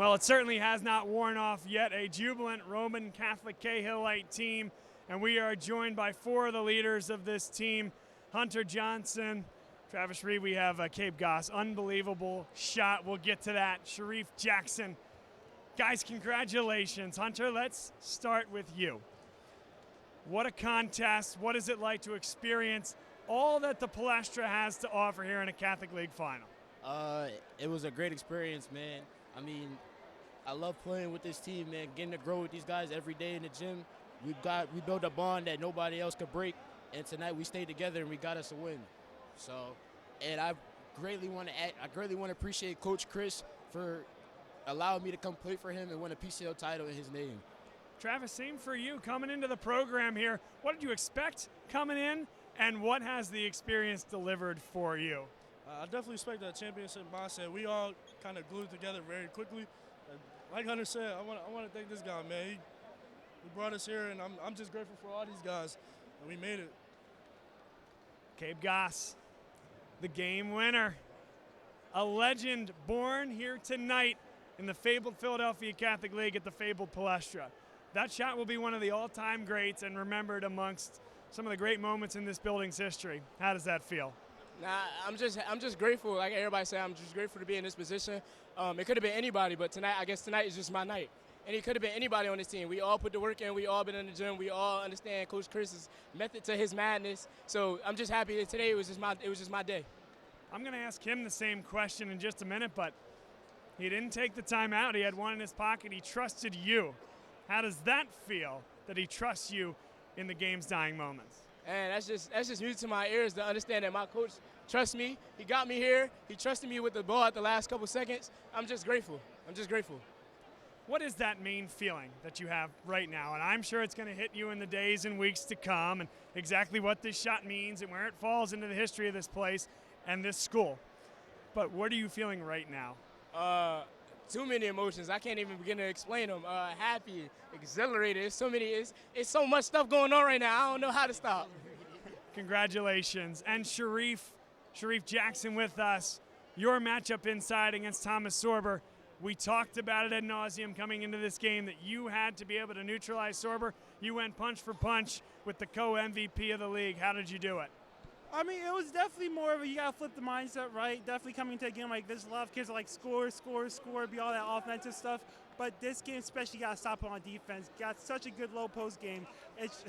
Well, it certainly has not worn off yet. A jubilant Roman Catholic Cahillite team, and we are joined by 4 of the leaders of this team. Hunter Johnson, Travis Reed, we have Cabe Goss. Unbelievable shot. We'll get to that. Sharif Jackson. Guys, congratulations. Hunter, let's start with you. What a contest. What is it like to experience all that the Palestra has to offer here in a Catholic League final? It was a great experience, man. I mean, I love playing with this team, man, getting to grow with these guys every day in the gym. We built a bond that nobody else could break, and tonight we stayed together and we got us a win. So, and I greatly want to appreciate Coach Chris for allowing me to come play for him and win a PCL title in his name. Travis, same for you coming into the program here. What did you expect coming in, and what has the experience delivered for you? I definitely expect that championship mindset. We all kind of glued together very quickly. Like Hunter said, I want to thank this guy, man. He brought us here, and I'm just grateful for all these guys, and we made it. Cabe Goss, the game winner. A legend born here tonight in the fabled Philadelphia Catholic League at the fabled Palestra. That shot will be one of the all-time greats and remembered amongst some of the great moments in this building's history. How does that feel? Nah, I'm just grateful. Like everybody said, I'm just grateful to be in this position. It could have been anybody, but I guess tonight is just my night. And it could have been anybody on this team. We all put the work in. We all been in the gym. We all understand Coach Chris's method to his madness. So I'm just happy that today it was just my day. I'm going to ask him the same question in just a minute, but he didn't take the time out. He had one in his pocket. He trusted you. How does that feel that he trusts you in the game's dying moments? And that's just music to my ears to understand that my coach trusts me. He got me here. He trusted me with the ball at the last couple seconds. I'm just grateful. What is that main feeling that you have right now? And I'm sure it's going to hit you in the days and weeks to come, and exactly what this shot means and where it falls into the history of this place and this school. But what are you feeling right now? Too many emotions. I can't even begin to explain them. Happy, exhilarated. It's so much stuff going on right now. I don't know how to stop. Congratulations. And Sharif Jackson with us. Your matchup inside against Thomas Sorber. We talked about it ad nauseum coming into this game that you had to be able to neutralize Sorber. You went punch for punch with the co-MVP of the league. How did you do it? I mean, it was definitely more of a, you got to flip the mindset, right? Definitely coming into a game like this, a lot of kids are like score, be all that offensive stuff. But this game especially, you got to stop on defense. Got such a good low post game. It's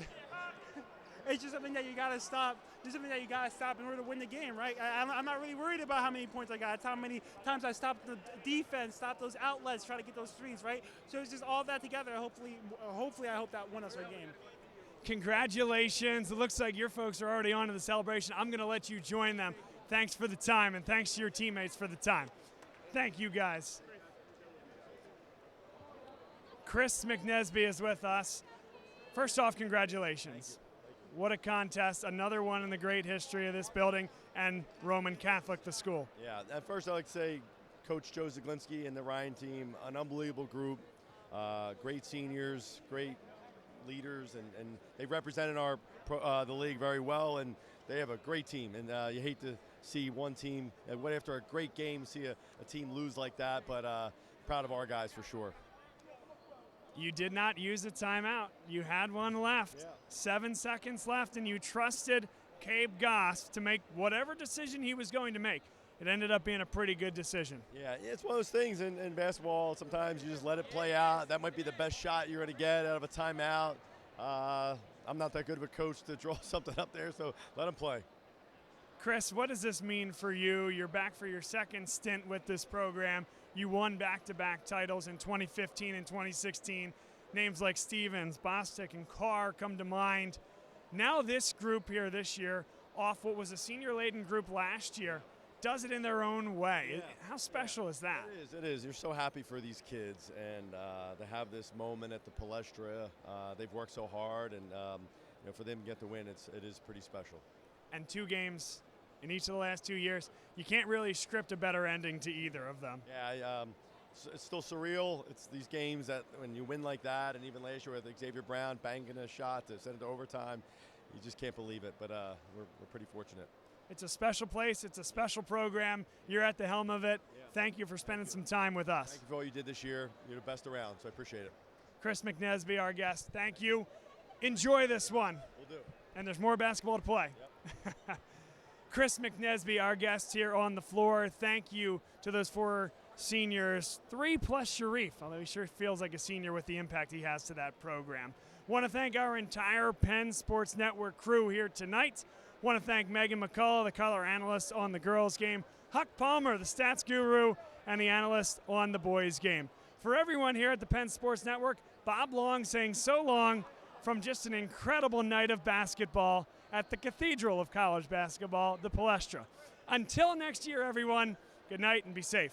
just something that you got to stop. Just something that you got to stop in order to win the game, right? I'm not really worried about how many points I got. It's how many times I stopped the defense, stopped those outlets, try to get those threes, right? So it's just all that together. Hopefully, I hope that won us our game. Congratulations. It looks like your folks are already on to the celebration. I'm going to let you join them. Thanks for the time, and thanks to your teammates for the time. Thank you, guys. Chris McNesby is with us. First off, congratulations. What a contest. Another one in the great history of this building and Roman Catholic, the school. Yeah, at first I'd like to say Coach Joe Zaglinski and the Ryan team, an unbelievable group, great seniors, great leaders, and they represented the league very well, and they have a great team. And you hate to see one team, after a great game, see a team lose like that, but proud of our guys for sure. You did not use a timeout. You had one left. Yeah. 7 seconds left, and you trusted Cabe Goss to make whatever decision he was going to make. It ended up being a pretty good decision. Yeah, it's one of those things in basketball. Sometimes you just let it play out. That might be the best shot you're going to get out of a timeout. I'm not that good of a coach to draw something up there, so let him play. Chris, what does this mean for you? You're back for your second stint with this program. You won back-to-back titles in 2015 and 2016. Names like Stevens, Bostic, and Carr come to mind. Now this group here this year, off what was a senior-laden group last year, does it in their own way. Yeah. How special is that? It is. You're so happy for these kids, and to have this moment at the Palestra, they've worked so hard, and for them to get the win, it is pretty special. And 2 games in each of the last 2 years, you can't really script a better ending to either of them. Yeah, it's still surreal. It's these games that when you win like that, and even last year with Xavier Brown banging a shot to send it to overtime, you just can't believe it. But we're pretty fortunate. It's a special place. It's a special program. You're at the helm of it. Yeah. Thank you for spending some time with us. Thank you for all you did this year. You're the best around, so I appreciate it. Chris McNesby, our guest. Thank you. Enjoy this one. We'll do. And there's more basketball to play. Yep. Chris McNesby, our guest here on the floor. Thank you to those 4 seniors, 3+ Sharif, although he sure feels like a senior with the impact he has to that program. Want to thank our entire Penn Sports Network crew here tonight. Want to thank Megan McCullough, the color analyst on the girls' game, Huck Palmer, the stats guru, and the analyst on the boys' game. For everyone here at the Penn Sports Network, Bob Long saying so long from just an incredible night of basketball at the Cathedral of College Basketball, the Palestra. Until next year, everyone, good night and be safe.